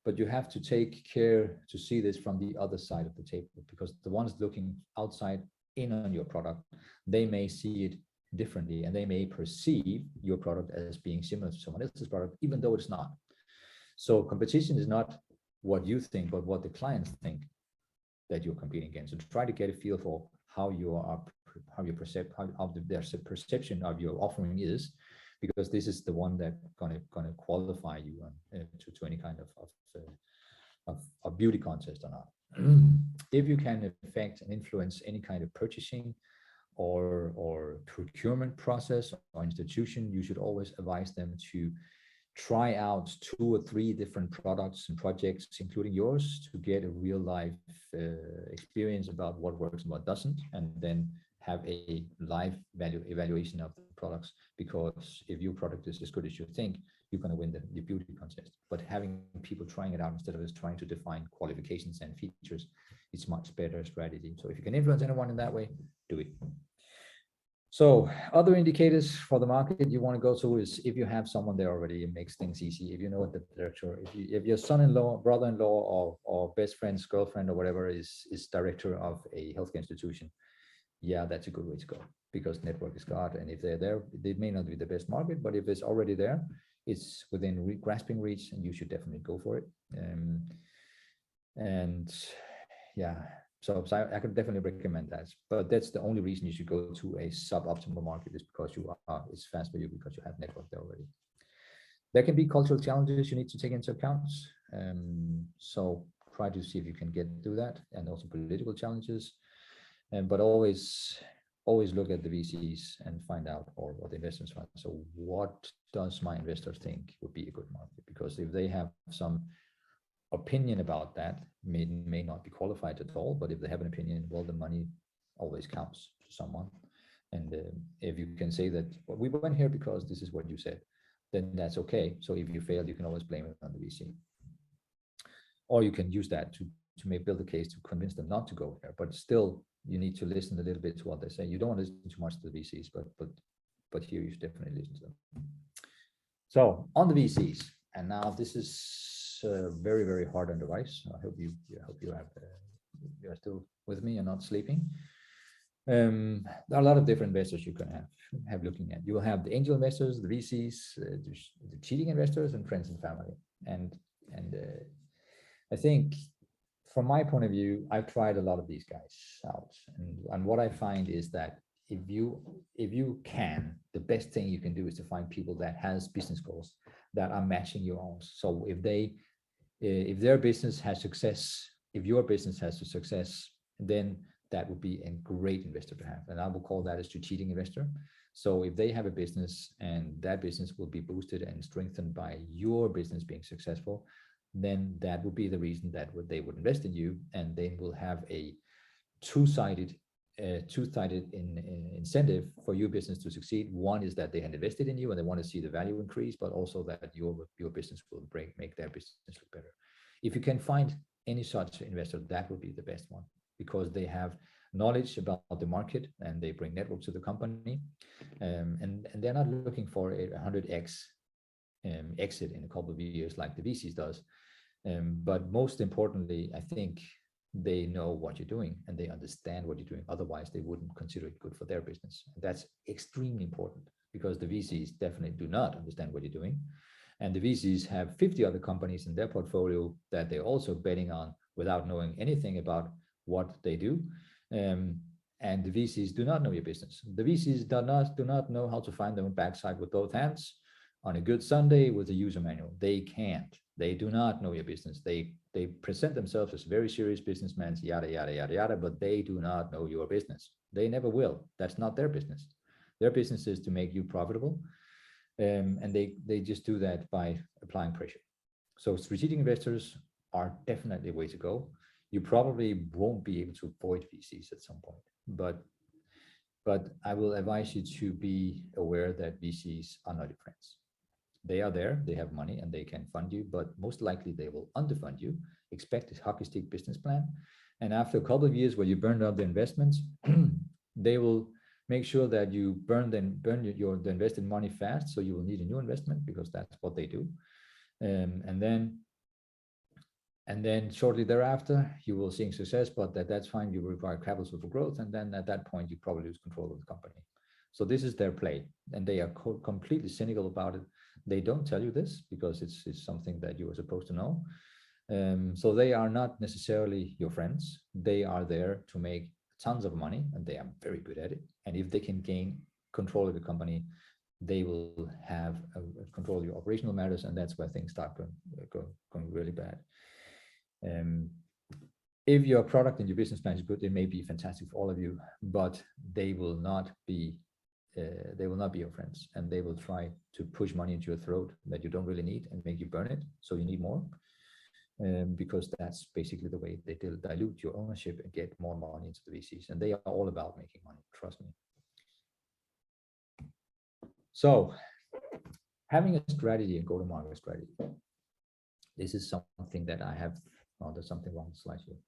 But you have to take care to see this from the other side of the table, because the ones looking outside in on your product, they may see it differently, and they may perceive your product as being similar to someone else's product, even though it's not. So competition is not what you think, but what the clients think that you're competing against. So try to get a feel for how their perception of your offering is, because this is the one that gonna qualify you to any kind of beauty contest or not. If you can affect and influence any kind of purchasing or procurement process or institution, you should always advise them to try out 2 or 3 different products and projects, including yours, to get a real life experience about what works and what doesn't, and then have a live value evaluation of the products. Because if your product is as good as you think, you're going to win the beauty contest. But having people trying it out instead of just trying to define qualifications and features, it's much better strategy. So if you can influence anyone in that way, do it. So other indicators for the market you want to go to is if you have someone there already, it makes things easy. If you know the director, if your son-in-law, brother-in-law, or best friend's girlfriend or whatever is director of a healthcare institution, yeah, that's a good way to go, because network is God. And if they're there, they may not be the best market, but if it's already there, it's within grasping reach, and you should definitely go for it. And yeah, so I could definitely recommend that. But that's the only reason you should go to a suboptimal market, is because it's fast for you because you have network there already. There can be cultural challenges you need to take into account. So try to see if you can get through that, and also political challenges. But always look at the VCs and find out, or what the investors find. So what does my investor think would be a good market? Because if they have some opinion about that, may not be qualified at all, but if they have an opinion, well, the money always counts to someone. And if you can say that, well, we went here because this is what you said, then that's okay. So if you fail, you can always blame it on the VC, or you can use that to build a case to convince them not to go there. But still, you need to listen a little bit to what they say. You don't want to listen too much to the VCs, but here you should definitely listen to them. So on the VCs, and now this is very, very hard on the device. I hope you are still with me and not sleeping. There are a lot of different investors you can have looking at. You will have the angel investors, the VCs, the cheating investors, and friends and family. And I think, from my point of view, I've tried a lot of these guys out, and what I find is that if you can, the best thing you can do is to find people that has business goals that are matching your own. So if their business has success, if your business has a success, then that would be a great investor to have. And I will call that a strategic investor. So if they have a business and that business will be boosted and strengthened by your business being successful, then that would be the reason that they would invest in you, and they will have a two-sided incentive for your business to succeed. One is that they had invested in you and they want to see the value increase, but also that your business will make their business look better. If you can find any such investor, that would be the best one, because they have knowledge about the market and they bring network to the company, and they're not looking for a 100x exit in a couple of years like the VCs does. But most importantly, I think they know what you're doing and they understand what you're doing. Otherwise, they wouldn't consider it good for their business. That's extremely important, because the VCs definitely do not understand what you're doing. And the VCs have 50 other companies in their portfolio that they're also betting on without knowing anything about what they do. And the VCs do not know your business. The VCs do not know how to find their own backside with both hands on a good Sunday with a user manual. They can't. They do not know your business. They present themselves as very serious businessmen, yada, yada, yada, yada, but they do not know your business. They never will. That's not their business. Their business is to make you profitable. And they just do that by applying pressure. So strategic investors are definitely a way to go. You probably won't be able to avoid VCs at some point, but I will advise you to be aware that VCs are not your friends. They are there, they have money and they can fund you, but most likely they will underfund you. Expect a hockey stick business plan. And after a couple of years where you burned out the investments, they will make sure that you burn the invested money fast. So you will need a new investment, because that's what they do. And then shortly thereafter, you will see success, but that's fine. You require capital for growth. And then at that point, you probably lose control of the company. So this is their play, and they are completely cynical about it. They don't tell you this because it's something that you are supposed to know. So they are not necessarily your friends. They are there to make tons of money, and they are very good at it. And if they can gain control of the company, they will have control of your operational matters, and that's where things start going really bad. If your product and your business plan is good, it may be fantastic for all of you, but they will not be your friends, and they will try to push money into your throat that you don't really need and make you burn it, so you need more, because that's basically the way they dilute your ownership and get more money into the VCs, and they are all about making money, trust me. So having a strategy and go-to-market strategy, this is something that I have. Oh, there's something wrong with the slide here.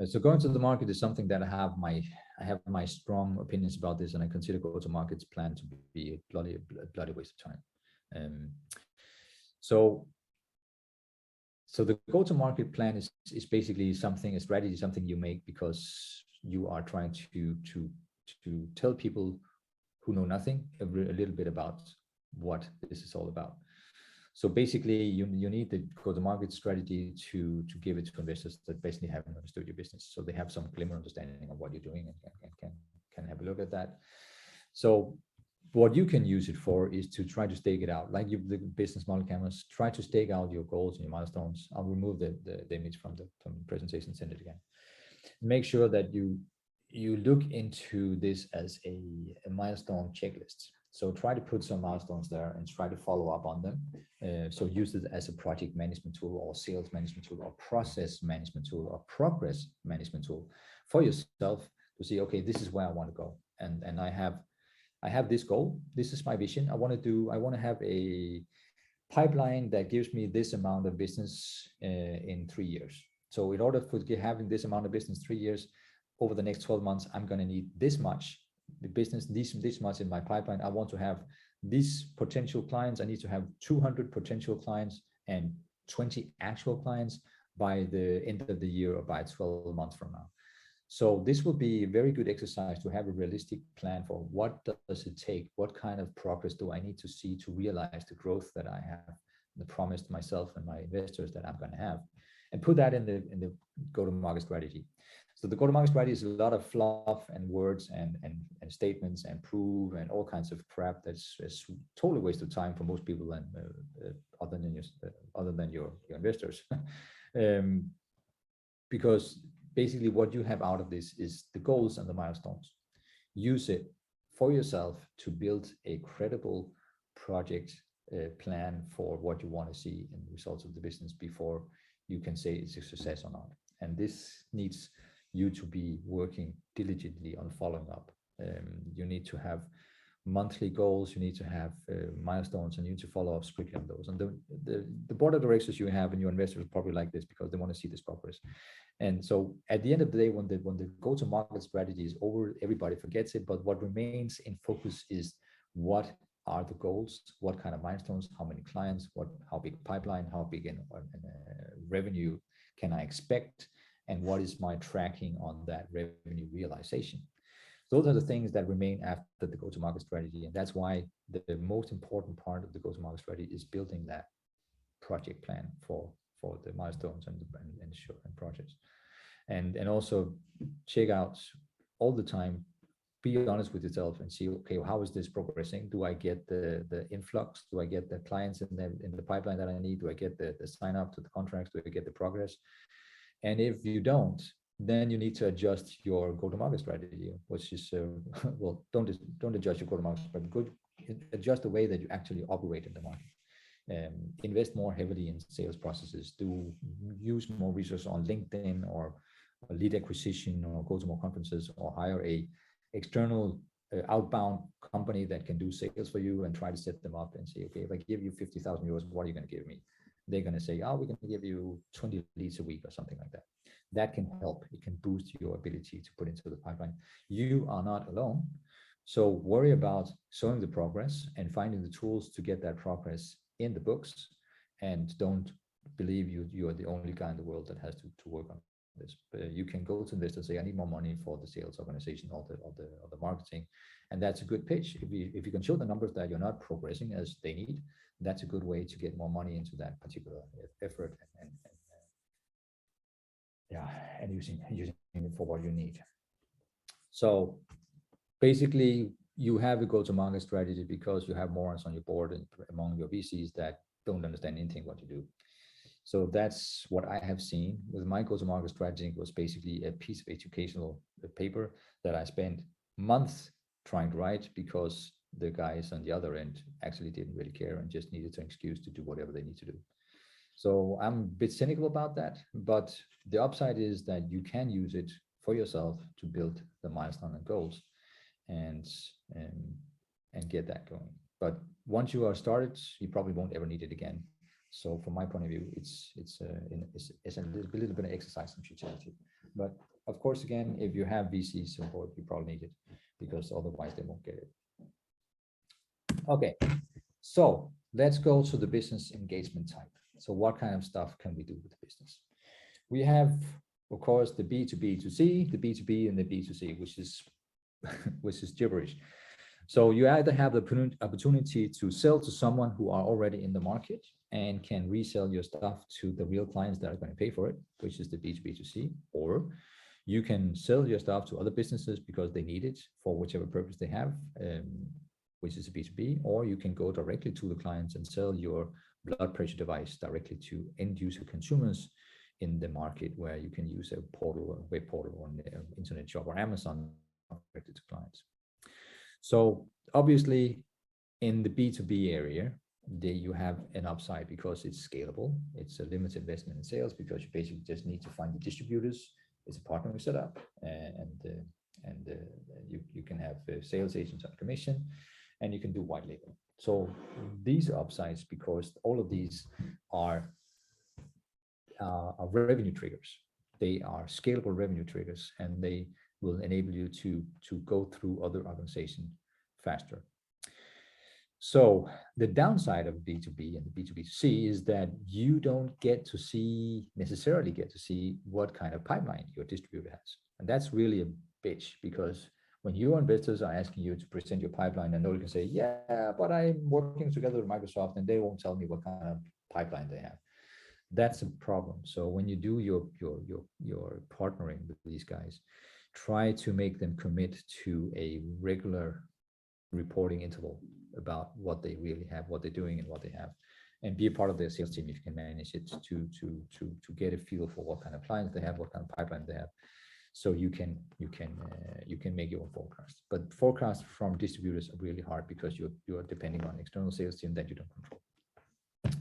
So going to the market is something that I have my strong opinions about this, and I consider go-to-market's plan to be a bloody waste of time. So the go-to-market plan is basically a strategy, something you make because you are trying to tell people who know nothing a little bit about what this is all about. So basically, you need the go-to-market strategy to give it to investors that basically haven't understood your business, so they have some glimmer understanding of what you're doing and can have a look at that. So what you can use it for is to try to stake it out, like the business model canvas. Try to stake out your goals and your milestones. I'll remove the image from the presentation, send it again. Make sure that you look into this as a milestone checklist. So try to put some milestones there and try to follow up on them. So use it as a project management tool or sales management tool or process management tool or progress management tool for yourself to see, okay, this is where I want to go. And I have this goal. This is my vision. I want to have a pipeline that gives me this amount of business in 3 years. So in order for having this amount of business 3 years, over the next 12 months, I'm going to need this much business, this much in my pipeline. I want to have these potential clients. I need to have 200 potential clients and 20 actual clients by the end of the year or by 12 months from now. So this will be a very good exercise to have a realistic plan for what does it take, what kind of progress do I need to see to realize the growth that I have, the promise to myself and my investors that I'm going to have, and put that in the go-to-market strategy. So the go-to-market strategy is a lot of fluff and words and statements and proof and all kinds of crap that's a totally waste of time for most people and other than your investors. Because basically what you have out of this is the goals and the milestones. Use it for yourself to build a credible project plan for what you want to see in the results of the business before you can say it's a success or not. And this needs you to be working diligently on following up. You need to have monthly goals, you need to have milestones, and you need to follow up strictly on those. And the board of directors you have and your investors probably like this because they want to see this progress. And so at the end of the day, when the go-to-market strategy is over, everybody forgets it. But what remains in focus is what are the goals, what kind of milestones, how many clients, how big pipeline, how big in revenue can I expect, and what is my tracking on that revenue realization. Those are the things that remain after the go-to-market strategy. And that's why the most important part of the go-to-market strategy is building that project plan for the milestones and projects. And also check out all the time, be honest with yourself and see, okay, how is this progressing? Do I get the influx? Do I get the clients in the pipeline that I need? Do I get the sign up to the contracts? Do I get the progress? And if you don't, then you need to adjust your go-to-market strategy, which is, well, don't adjust your go-to-market strategy, adjust the way that you actually operate in the market. Invest more heavily in sales processes, use more resources on LinkedIn or lead acquisition, or go to more conferences, or hire a external outbound company that can do sales for you and try to set them up and say, okay, if I give you 50,000 euros, what are you going to give me? They're going to say, oh, we're going to give you 20 leads a week or something like that. That can help. It can boost your ability to put into the pipeline. You are not alone. So worry about showing the progress and finding the tools to get that progress in the books. And don't believe you are the only guy in the world that has to work on this. But you can go to investors and say, I need more money for the sales organization or the marketing. And that's a good pitch. If you can show the numbers that you're not progressing as they need, that's a good way to get more money into that particular effort and using it for what you need. So basically, you have a go-to-market strategy because you have morons on your board and among your VCs that don't understand anything what you do. So that's what I have seen with my go-to-market strategy. It was basically a piece of educational paper that I spent months trying to write because the guys on the other end actually didn't really care and just needed an excuse to do whatever they need to do. So I'm a bit cynical about that, but the upside is that you can use it for yourself to build the milestone and goals and get that going. But once you are started, you probably won't ever need it again. So from my point of view, it's a little bit of exercise in futility. But of course, again, if you have VC support, you probably need it because otherwise they won't get it. Okay, so let's go to the business engagement type. So what kind of stuff can we do with the business? We have, of course, the B2B2C, the B2B and the B2C, which is gibberish. So you either have the opportunity to sell to someone who are already in the market and can resell your stuff to the real clients that are going to pay for it, which is the B2B2C, or you can sell your stuff to other businesses because they need it for whichever purpose they have, which is a B2B, or you can go directly to the clients and sell your blood pressure device directly to end user consumers in the market, where you can use a portal, a web portal, or an internet shop, or Amazon directly to clients. So obviously in the B2B area, you have an upside because it's scalable. It's a limited investment in sales because you basically just need to find the distributors. It's a partnering setup, and you can have sales agents on commission, and you can do white label. So these are upsides because all of these are revenue triggers. They are scalable revenue triggers, and they will enable you to go through other organizations faster. So the downside of B2B and the B2B2C is that you don't necessarily get to see what kind of pipeline your distributor has. And that's really a bitch, because when your investors are asking you to present your pipeline, and nobody can say, yeah, but I'm working together with Microsoft and they won't tell me what kind of pipeline they have. That's a problem. So when you do your partnering with these guys, try to make them commit to a regular reporting interval about what they really have, what they're doing, and what they have, and be a part of their sales team if you can manage it, to get a feel for what kind of clients they have, what kind of pipeline they have, so you can make your own forecast. But forecasts from distributors are really hard because you're depending on external sales team that you don't control.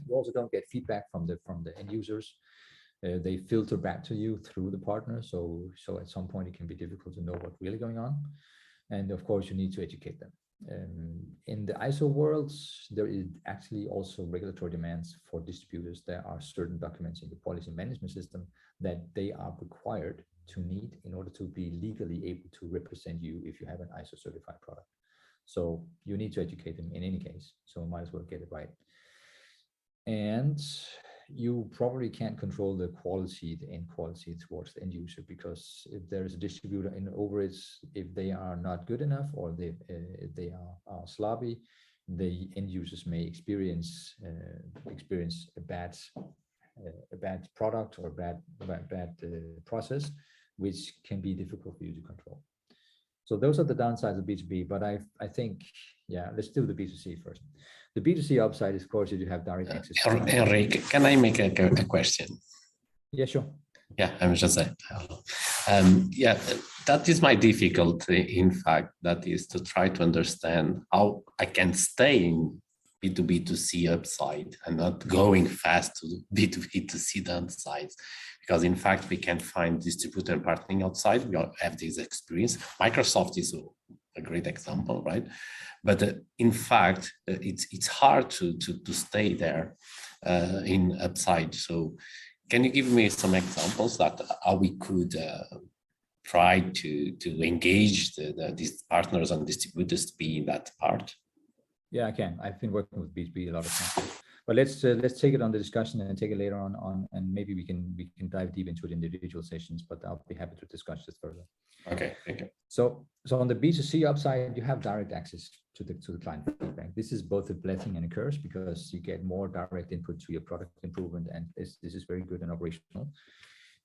You also don't get feedback from the end users. They filter back to you through the partner, so at some point it can be difficult to know what's really going on, and of course you need to educate them. In the ISO worlds, there is actually also regulatory demands for distributors. There are certain documents in the policy management system that they are required to need in order to be legally able to represent you if you have an ISO certified product. So you need to educate them in any case, so might as well get it right. And you probably can't control the end quality towards the end user, because if there is a distributor in over it, if they are not good enough, or if they are sloppy, the end users may experience a bad product or bad process, which can be difficult for you to control. So those are the downsides of B2B, but I think, yeah, let's do the B2C first. The B2C upside is, of course, that you have direct access. Henrik, can I make a question? Yeah, sure. Yeah, I'm just saying. Yeah, that is my difficulty, in fact, that is to try to understand how I can stay in B2B2C upside and not going fast to B2B2C downsides. Because in fact, we can find distributor and partnering outside. We all have this experience. Microsoft is a great example, right? But in fact, it's hard to stay there in upside. So can you give me some examples that how we could try to engage these partners and distributors to be in that part? Yeah, I can. I've been working with B2B a lot of times. But let's take it on the discussion and take it later on, and maybe we can dive deep into it in individual sessions, but I'll be happy to discuss this further. Okay, thank you. So on the B2C upside, you have direct access to the client feedback. This is both a blessing and a curse, because you get more direct input to your product improvement, and this is very good and operational.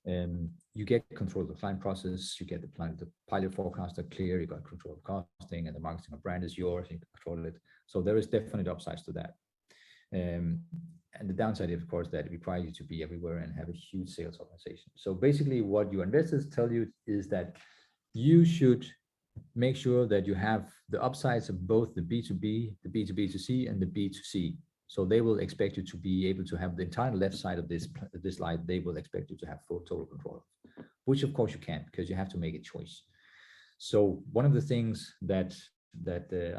You get control of the client process, you get the pilot forecaster clear, you got control of costing, and the marketing of brand is yours, you can control it. So there is definite upsides to that. And the downside, of course, that it requires you to be everywhere and have a huge sales organization. So basically what your investors tell you is that you should make sure that you have the upsides of both the B2B, the B2B2C, and the B2C. So they will expect you to be able to have the entire left side of this slide. They will expect you to have full total control, which of course you can't, because you have to make a choice. So one of the things that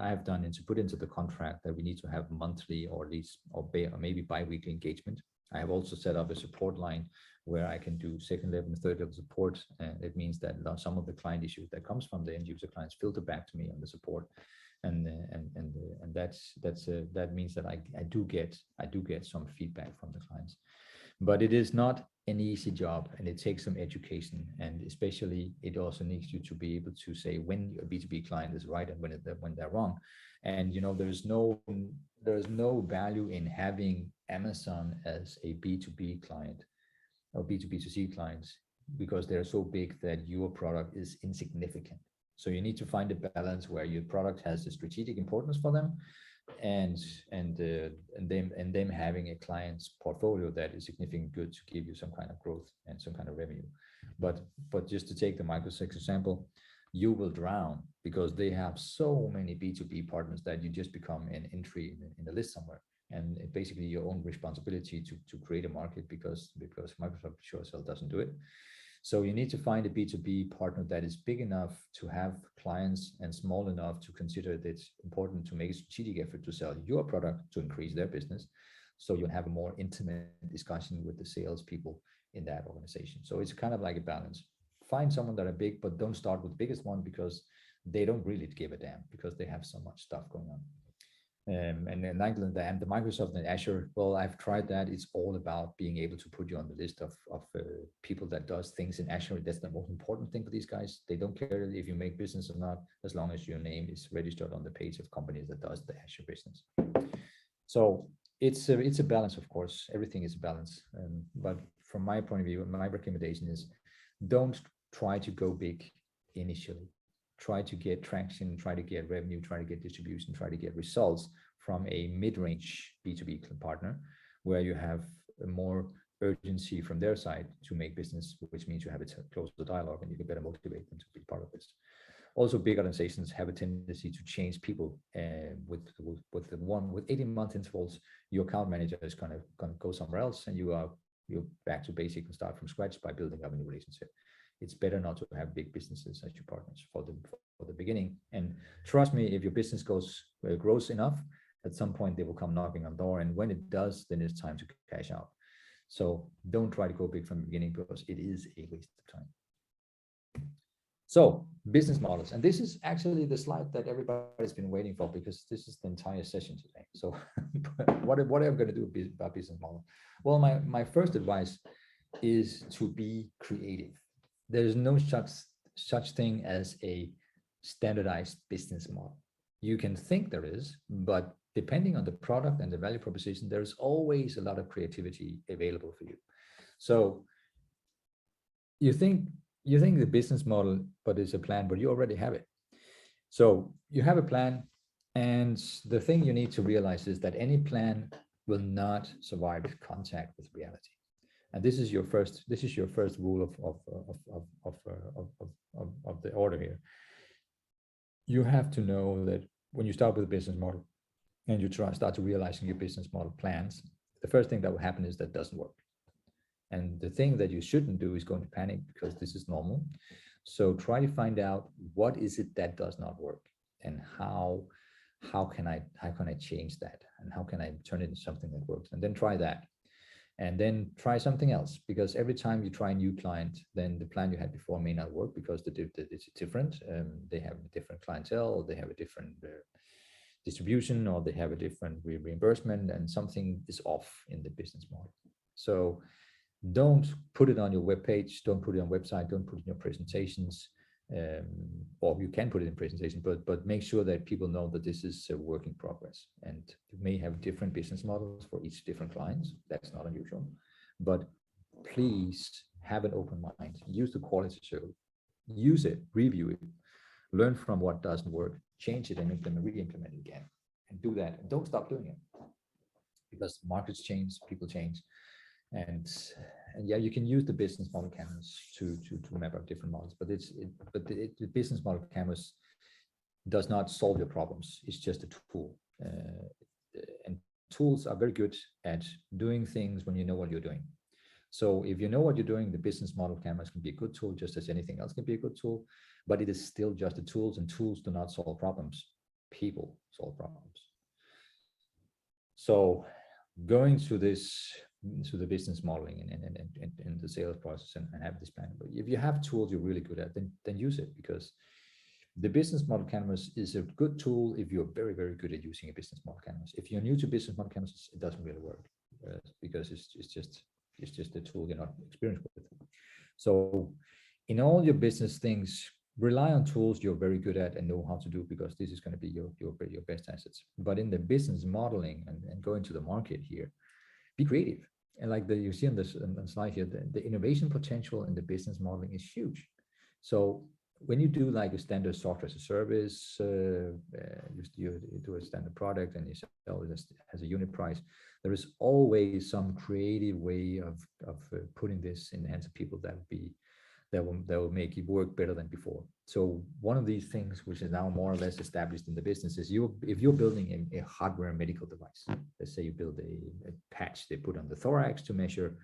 I have done is to put into the contract that we need to have monthly, or at least or maybe bi-weekly engagement. I have also set up a support line where I can do second level and third level support, and it means that some of the client issues that comes from the end user clients filter back to me on the support, and that means that I do get some feedback from the clients. But it is not an easy job, and it takes some education, and especially it also needs you to be able to say when your B2B client is right and when they're wrong. And there's no value in having Amazon as a B2B client or B2B2C clients, because they're so big that your product is insignificant. So you need to find a balance where your product has a strategic importance for them, and them having a client's portfolio that is significantly good to give you some kind of growth and some kind of revenue. But just to take the Microsoft example, you will drown because they have so many B2B partners that you just become an entry in the list somewhere. And basically your own responsibility to create a market, because Microsoft sure as hell doesn't do it. So you need to find a B2B partner that is big enough to have clients and small enough to consider that it's important to make a strategic effort to sell your product to increase their business. So you'll have a more intimate discussion with the salespeople in that organization. So it's kind of like a balance. Find someone that are big, but don't start with the biggest one, because they don't really give a damn, because they have so much stuff going on. And then like the Microsoft and Azure, well, I've tried that. It's all about being able to put you on the list of people that does things in Azure. That's the most important thing for these guys. They don't care if you make business or not, as long as your name is registered on the page of companies that does the Azure business. So it's a balance, of course. Everything is a balance. But from my point of view, my recommendation is don't try to go big initially. Try to get traction, try to get revenue, try to get distribution, try to get results from a mid-range B2B partner, where you have a more urgency from their side to make business, which means you have a closer dialogue and you can better motivate them to be part of this. Also, big organizations have a tendency to change people with 18-month intervals. Your account manager is going to go somewhere else, and you're back to basic and start from scratch by building up a new relationship. It's better not to have big businesses as your partners for the beginning. And trust me, if your business grows enough, at some point they will come knocking on the door. And when it does, then it's time to cash out. So don't try to go big from the beginning, because it is a waste of time. So business models. And this is actually the slide that everybody's been waiting for, because this is the entire session today. So what am I going to do about business model? Well, my first advice is to be creative. There's no such thing as a standardized business model. You can think there is, but depending on the product and the value proposition, there's always a lot of creativity available for you. So you think the business model, but it's a plan, but you already have it. So you have a plan, and the thing you need to realize is that any plan will not survive contact with reality. And this is your first rule of the order here. You have to know that when you start with a business model and you start to realizing your business model plans, the first thing that will happen is that doesn't work. And the thing that you shouldn't do is go into panic, because this is normal. So try to find out what is it that does not work, and how can I change that, and how can I turn it into something that works, and then try that. And then try something else, because every time you try a new client, then the plan you had before may not work, because it's different. They have a different clientele, or they have a different distribution, or they have a different reimbursement, and something is off in the business model. So don't put it on your webpage, don't put it on website, don't put it in your presentations, or you can put it in presentation, but make sure that people know that this is a work in progress. And you may have different business models for each different clients. That's not unusual, but please have an open mind. Use the quality circle, use it, review it, learn from what doesn't work, change it, and re-implement it again, and do that. And don't stop doing it, because markets change, people change. And yeah, you can use the business model canvas to map out different models, but the business model canvas does not solve your problems. It's just a tool, and tools are very good at doing things when you know what you're doing. So if you know what you're doing, the business model canvas can be a good tool, just as anything else can be a good tool, but it is still just a tool, and tools do not solve problems. People solve problems. So going to the business modeling and the sales process and have this plan. But if you have tools you're really good at, then use it, because the business model canvas is a good tool if you're very, very good at using a business model canvas. If you're new to business model canvas, it doesn't really work, because it's just It's just a tool you're not experienced with. So in all your business things, rely on tools you're very good at and know how to do, because this is going to be your best assets. But in the business modeling and going to the market here, be creative. And like you see on this on slide here, the innovation potential in the business modeling is huge. So when you do like a standard software as a service, you do a standard product and you sell it as a unit price, there is always some creative way of putting this in the hands of people that will make it work better than before. So one of these things, which is now more or less established in the business, is if you're building a hardware medical device, let's say you build a patch they put on the thorax to measure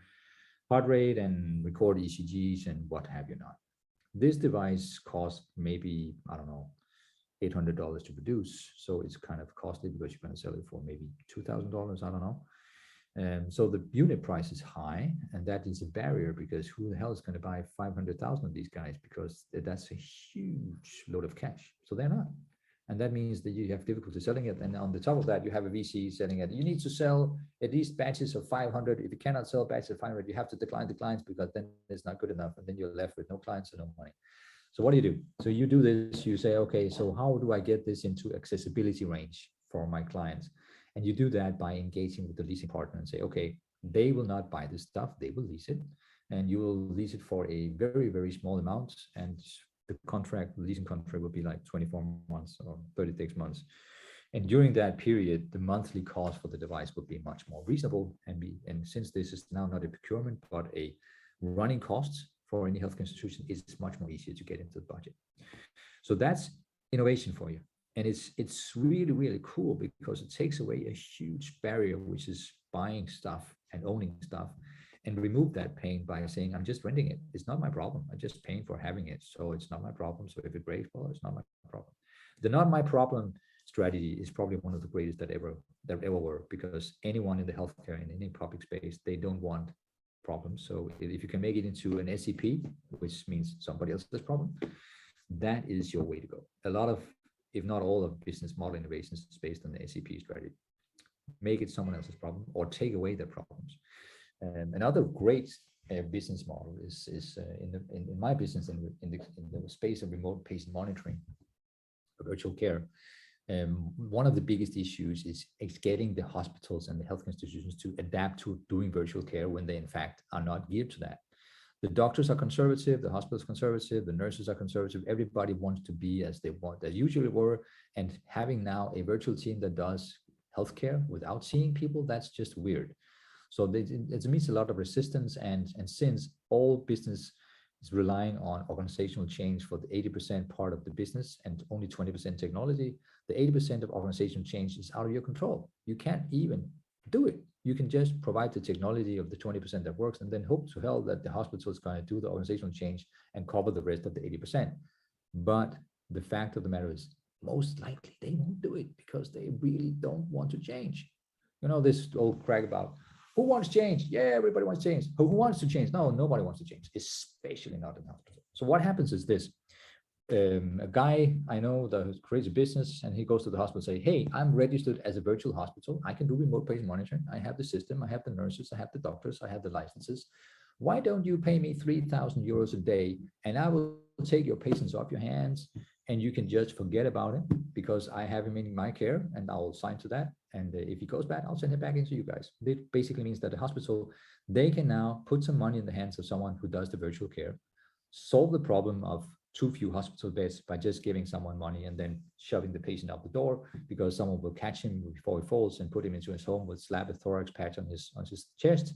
heart rate and record ECGs and what have you not. This device costs maybe, I don't know, $800 to produce. So it's kind of costly because you're going to sell it for maybe $2,000, I don't know. So the unit price is high, and that is a barrier, because who the hell is going to buy 500,000 of these guys? Because that's a huge load of cash. So they're not. And that means that you have difficulty selling it. And on the top of that, you have a VC selling it. You need to sell at least batches of 500. If you cannot sell batches of 500, you have to decline the clients, because then it's not good enough. And then you're left with no clients and no money. So what do? So you do this, you say, okay, so how do I get this into accessibility range for my clients? And you do that by engaging with the leasing partner and say, okay, they will not buy this stuff, they will lease it. And you will lease it for a very, very small amount. And the leasing contract will be like 24 months or 36 months. And during that period, the monthly cost for the device will be much more reasonable. And since this is now not a procurement, but a running cost for any healthcare institution, it's much more easier to get into the budget. So that's innovation for you. And it's really, really cool, because it takes away a huge barrier, which is buying stuff and owning stuff, and remove that pain by saying, I'm just renting it. It's not my problem. I'm just paying for having it. So it's not my problem. So if it breaks, well, it's not my problem. The not my problem strategy is probably one of the greatest that ever were, because anyone in the healthcare, in any public space, they don't want problems. So if you can make it into an SCP, which means somebody else's problem, that is your way to go. A lot of, if not all of business model innovations is based on the SCP strategy. Make it someone else's problem or take away their problems. Another great business model is in my business in the space of remote patient monitoring, virtual care. One of the biggest issues is getting the hospitals and the health institutions to adapt to doing virtual care when they in fact are not geared to that. The doctors are conservative, the hospitals conservative, the nurses are conservative. Everybody wants to be as they usually were. And having now a virtual team that does healthcare without seeing people, that's just weird. So it meets a lot of resistance. And since all business is relying on organizational change for the 80% part of the business and only 20% technology, the 80% of organizational change is out of your control. You can't even do it. You can just provide the technology of the 20% that works and then hope to hell that the hospital is going to do the organizational change and cover the rest of the 80%. But the fact of the matter is, most likely they won't do it because they really don't want to change. You know, this old crack about who wants change? Yeah, everybody wants change. Who wants to change? No, nobody wants to change, especially not in hospital. So what happens is this. A guy I know that creates a business and he goes to the hospital and say, hey, I'm registered as a virtual hospital. I can do remote patient monitoring. I have the system. I have the nurses. I have the doctors. I have the licenses. Why don't you pay me 3,000 euros a day and I will take your patients off your hands and you can just forget about him because I have him in my care and I'll sign to that. And if he goes bad, I'll send him back into you guys. It basically means that the hospital, they can now put some money in the hands of someone who does the virtual care, solve the problem of too few hospital beds by just giving someone money and then shoving the patient out the door because someone will catch him before he falls and put him into his home with slap a thorax patch on his chest,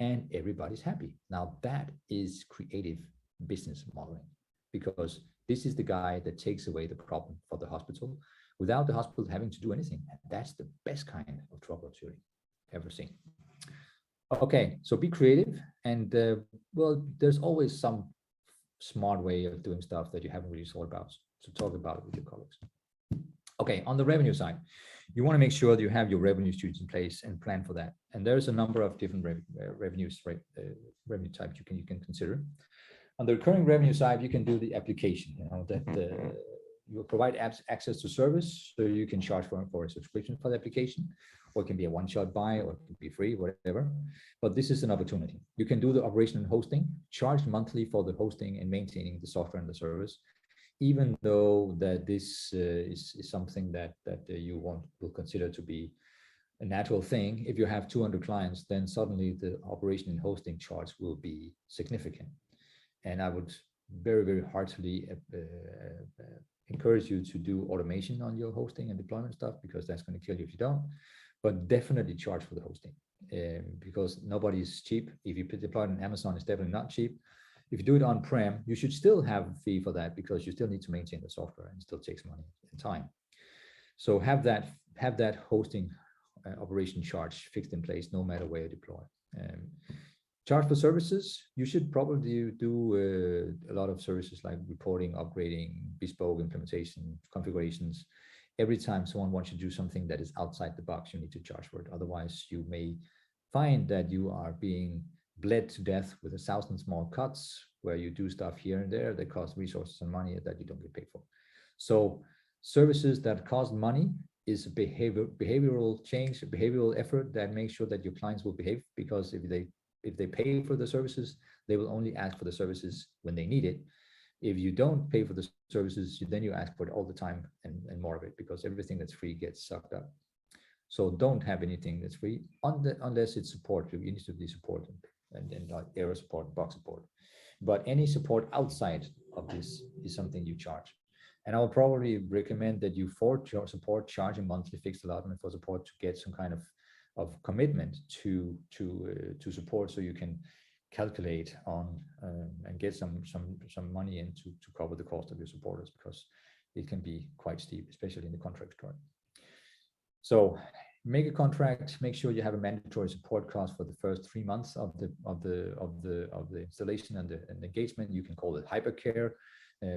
and everybody's happy. Now that is creative business modeling, because this is the guy that takes away the problem for the hospital without the hospital having to do anything. And that's the best kind of troubleshooting ever seen. Okay, so be creative, and well, there's always some smart way of doing stuff that you haven't really thought about, so talk about it with your colleagues. Okay, on the revenue side, you want to make sure that you have your revenue streams in place and plan for that. And there's a number of different revenue types you can consider. On the recurring revenue side, you can do the application, you know, that you provide apps access to service, so you can charge for a subscription for the application, or it can be a one-shot buy, or it can be free, whatever. But this is an opportunity. You can do the operation and hosting, charge monthly for the hosting and maintaining the software and the service, even though that this is something that you will consider to be a natural thing. If you have 200 clients, then suddenly the operation and hosting charge will be significant. And I would very, very heartily encourage you to do automation on your hosting and deployment stuff, because that's going to kill you if you don't. But definitely charge for the hosting, because nobody is cheap. If you deploy it on Amazon, it's definitely not cheap. If you do it on-prem, you should still have a fee for that, because you still need to maintain the software and it still takes money and time. So have that hosting operation charge fixed in place, no matter where you deploy. Charge for services. You should probably do a lot of services like reporting, upgrading, bespoke implementation, configurations. Every time someone wants you to do something that is outside the box, you need to charge for it. Otherwise, you may find that you are being bled to death with 1,000 small cuts where you do stuff here and there that cost resources and money that you don't get paid for. So services that cost money is a behavioral change, a behavioral effort that makes sure that your clients will behave, because if they pay for the services, they will only ask for the services when they need it. If you don't pay for the services, then you ask for it all the time and more of it, because everything that's free gets sucked up. So don't have anything that's free unless it's support. You need to be supported, and like error support, bug support. But any support outside of this is something you charge. And I will probably recommend that you for support charge a monthly fixed allotment for support to get some kind of commitment to support, so you can calculate on and get some money in to cover the cost of your supporters, because it can be quite steep, especially in the contract part. So make a contract, make sure you have a mandatory support cost for the first 3 months of the installation and the engagement. You can call it hypercare,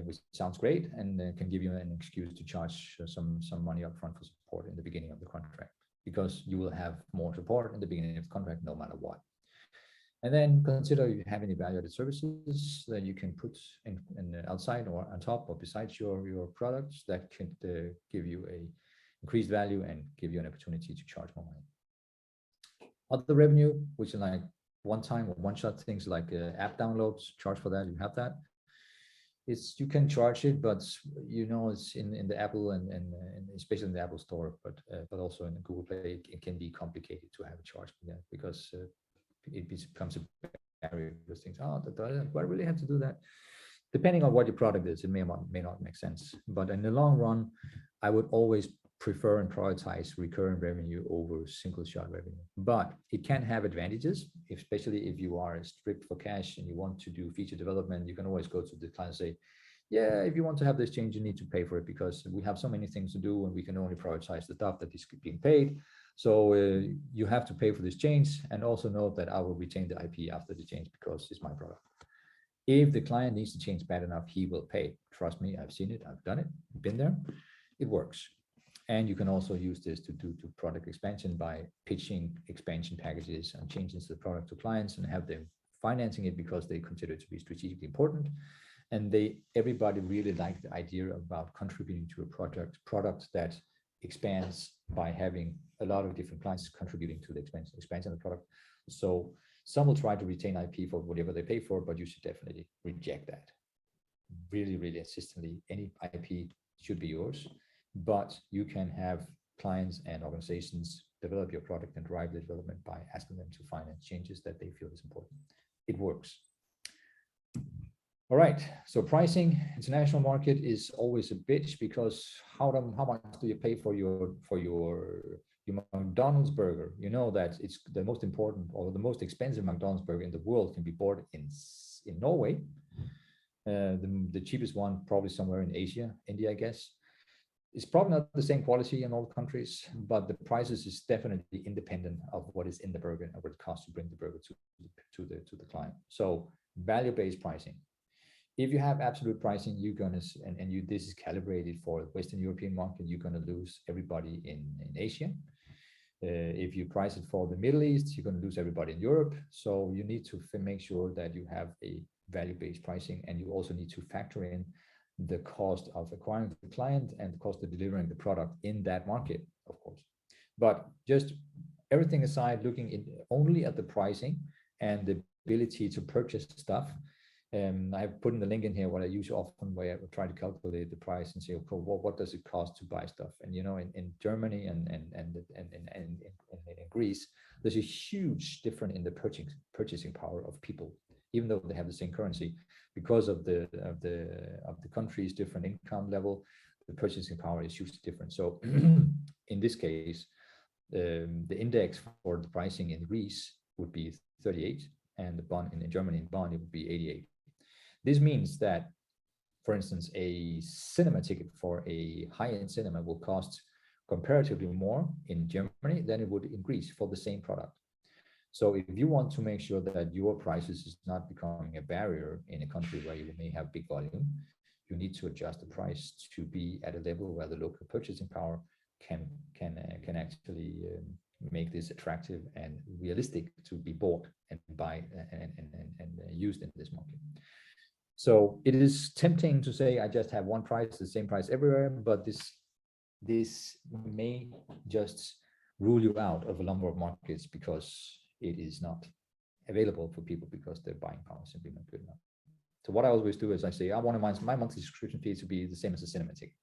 which sounds great, and can give you an excuse to charge some money upfront for support in the beginning of the contract, because you will have more support in the beginning of the contract no matter what. And then consider you have any value-added services that you can put in outside or on top or besides your products that can give you a increased value and give you an opportunity to charge more money. Other revenue, which is like one-time or one-shot things like app downloads, charge for that. You have that. You can charge it, but it's in the Apple and especially in the Apple Store, but also in the Google Play, it can be complicated to have a charge for that, because it becomes a barrier. Those things, do I really have to do that? Depending on what your product is, it may not make sense. But in the long run, I would always prefer and prioritize recurring revenue over single shot revenue. But it can have advantages, especially if you are strict for cash and you want to do feature development. You can always go to the client and say, yeah, if you want to have this change, you need to pay for it, because we have so many things to do and we can only prioritize the stuff that is being paid. So you have to pay for this change, and also note that I will retain the IP after the change, because it's my product. If the client needs to change bad enough, he will pay. Trust me, I've seen it, I've done it, been there. It works. And you can also use this to do product expansion by pitching expansion packages and changes to the product to clients, and have them financing it because they consider it to be strategically important. And everybody really likes the idea about contributing to a product that expands by having a lot of different clients contributing to the expansion of the product. So some will try to retain IP for whatever they pay for, but you should definitely reject that. Really, really insistently, any IP should be yours, but you can have clients and organizations develop your product and drive the development by asking them to finance changes that they feel is important. It works. All right, so pricing, international market is always a bitch, because how much do you pay for your McDonald's burger? You know that it's the most important or the most expensive McDonald's burger in the world can be bought in Norway. The cheapest one probably somewhere in Asia, India, I guess. It's probably not the same quality in all countries, but the prices is definitely independent of what is in the burger and what it costs to bring the burger to the client. So value-based pricing. If you have absolute pricing, you're gonna this is calibrated for the Western European market, you're gonna lose everybody in Asia. If you price it for the Middle East, you're gonna lose everybody in Europe. So you need to make sure that you have a value-based pricing, and you also need to factor in the cost of acquiring the client and the cost of delivering the product in that market, of course. But just everything aside, looking only at the pricing and the ability to purchase stuff. I've put in the link in here what I use often, where I try to calculate the price and say, okay, well, what does it cost to buy stuff? And you know, in Germany and in Greece, there's a huge difference in the purchasing power of people, even though they have the same currency, because of the country's different income level. The purchasing power is hugely different. So in this case, the index for the pricing in Greece would be 38, and the bond in Germany, in bond, it would be 88. This means that, for instance, a cinema ticket for a high-end cinema will cost comparatively more in Germany than it would in Greece for the same product. So if you want to make sure that your prices is not becoming a barrier in a country where you may have big volume, you need to adjust the price to be at a level where the local purchasing power can actually make this attractive and realistic to be bought and buy and used in this market. So it is tempting to say I just have one price, the same price everywhere, but this may just rule you out of a number of markets because it is not available for people because their buying power is simply not good enough. So what I always do is I say I want my monthly subscription fee to be the same as a cinema ticket.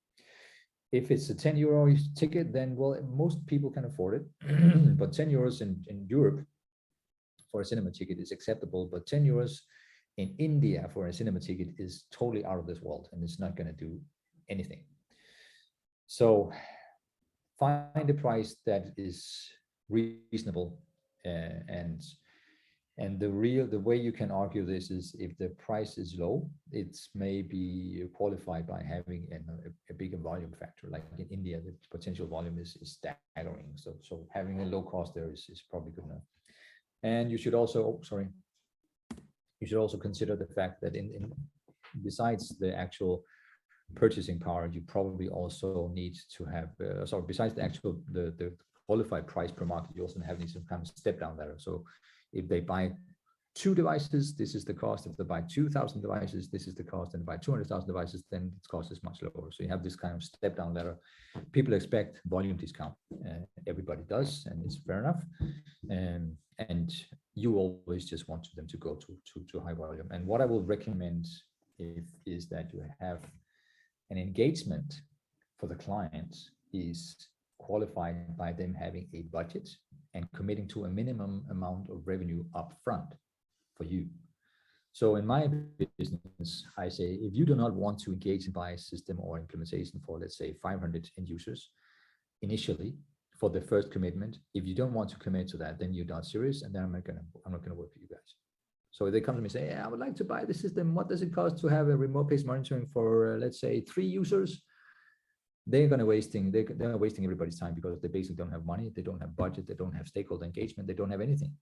If it's a 10 euro ticket, then well, most people can afford it. But 10 euros in Europe for a cinema ticket is acceptable, but 10 euros in India for a cinema ticket is totally out of this world, and it's not going to do anything. So find a price that is reasonable, and the way you can argue this is if the price is low, it's maybe qualified by having a bigger volume factor. Like in India, the potential volume is staggering. So having a low cost there is probably good enough. And you should also, you should also consider the fact that besides the actual purchasing power, you probably also need to have, besides the actual, the qualified price per market, you also have some kind of step down ladder. So if they buy 2 devices, this is the cost. If they buy 2,000 devices, this is the cost. And buy 200,000 devices, then its cost is much lower. So you have this kind of step down ladder. People expect volume discount. Everybody does, and it's fair enough. And you always just want them to go to high volume. And what I will recommend is that you have an engagement for the clients is qualified by them having a budget and committing to a minimum amount of revenue up front for you. So in my business, I say, if you do not want to engage and buy a system or implementation for, let's say, 500 end users initially for the first commitment, if you don't want to commit to that, then you're not serious, and then I'm not gonna work for you guys. So if they come to me and say, hey, I would like to buy the system, what does it cost to have a remote based monitoring for, let's say, 3 users? They're wasting everybody's time because they basically don't have money, they don't have budget, they don't have stakeholder engagement, they don't have anything.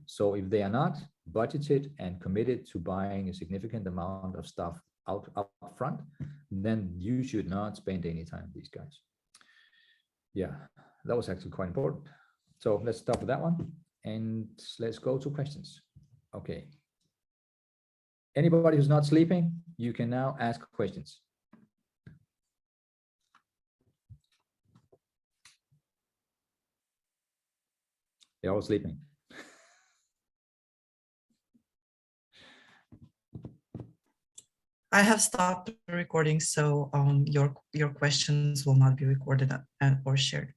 So if they are not budgeted and committed to buying a significant amount of stuff up front, then you should not spend any time with these guys. Yeah, that was actually quite important. So let's stop with that one and let's go to questions. Okay. Anybody who's not sleeping, you can now ask questions. They're all sleeping. I have stopped the recording, so your questions will not be recorded or shared.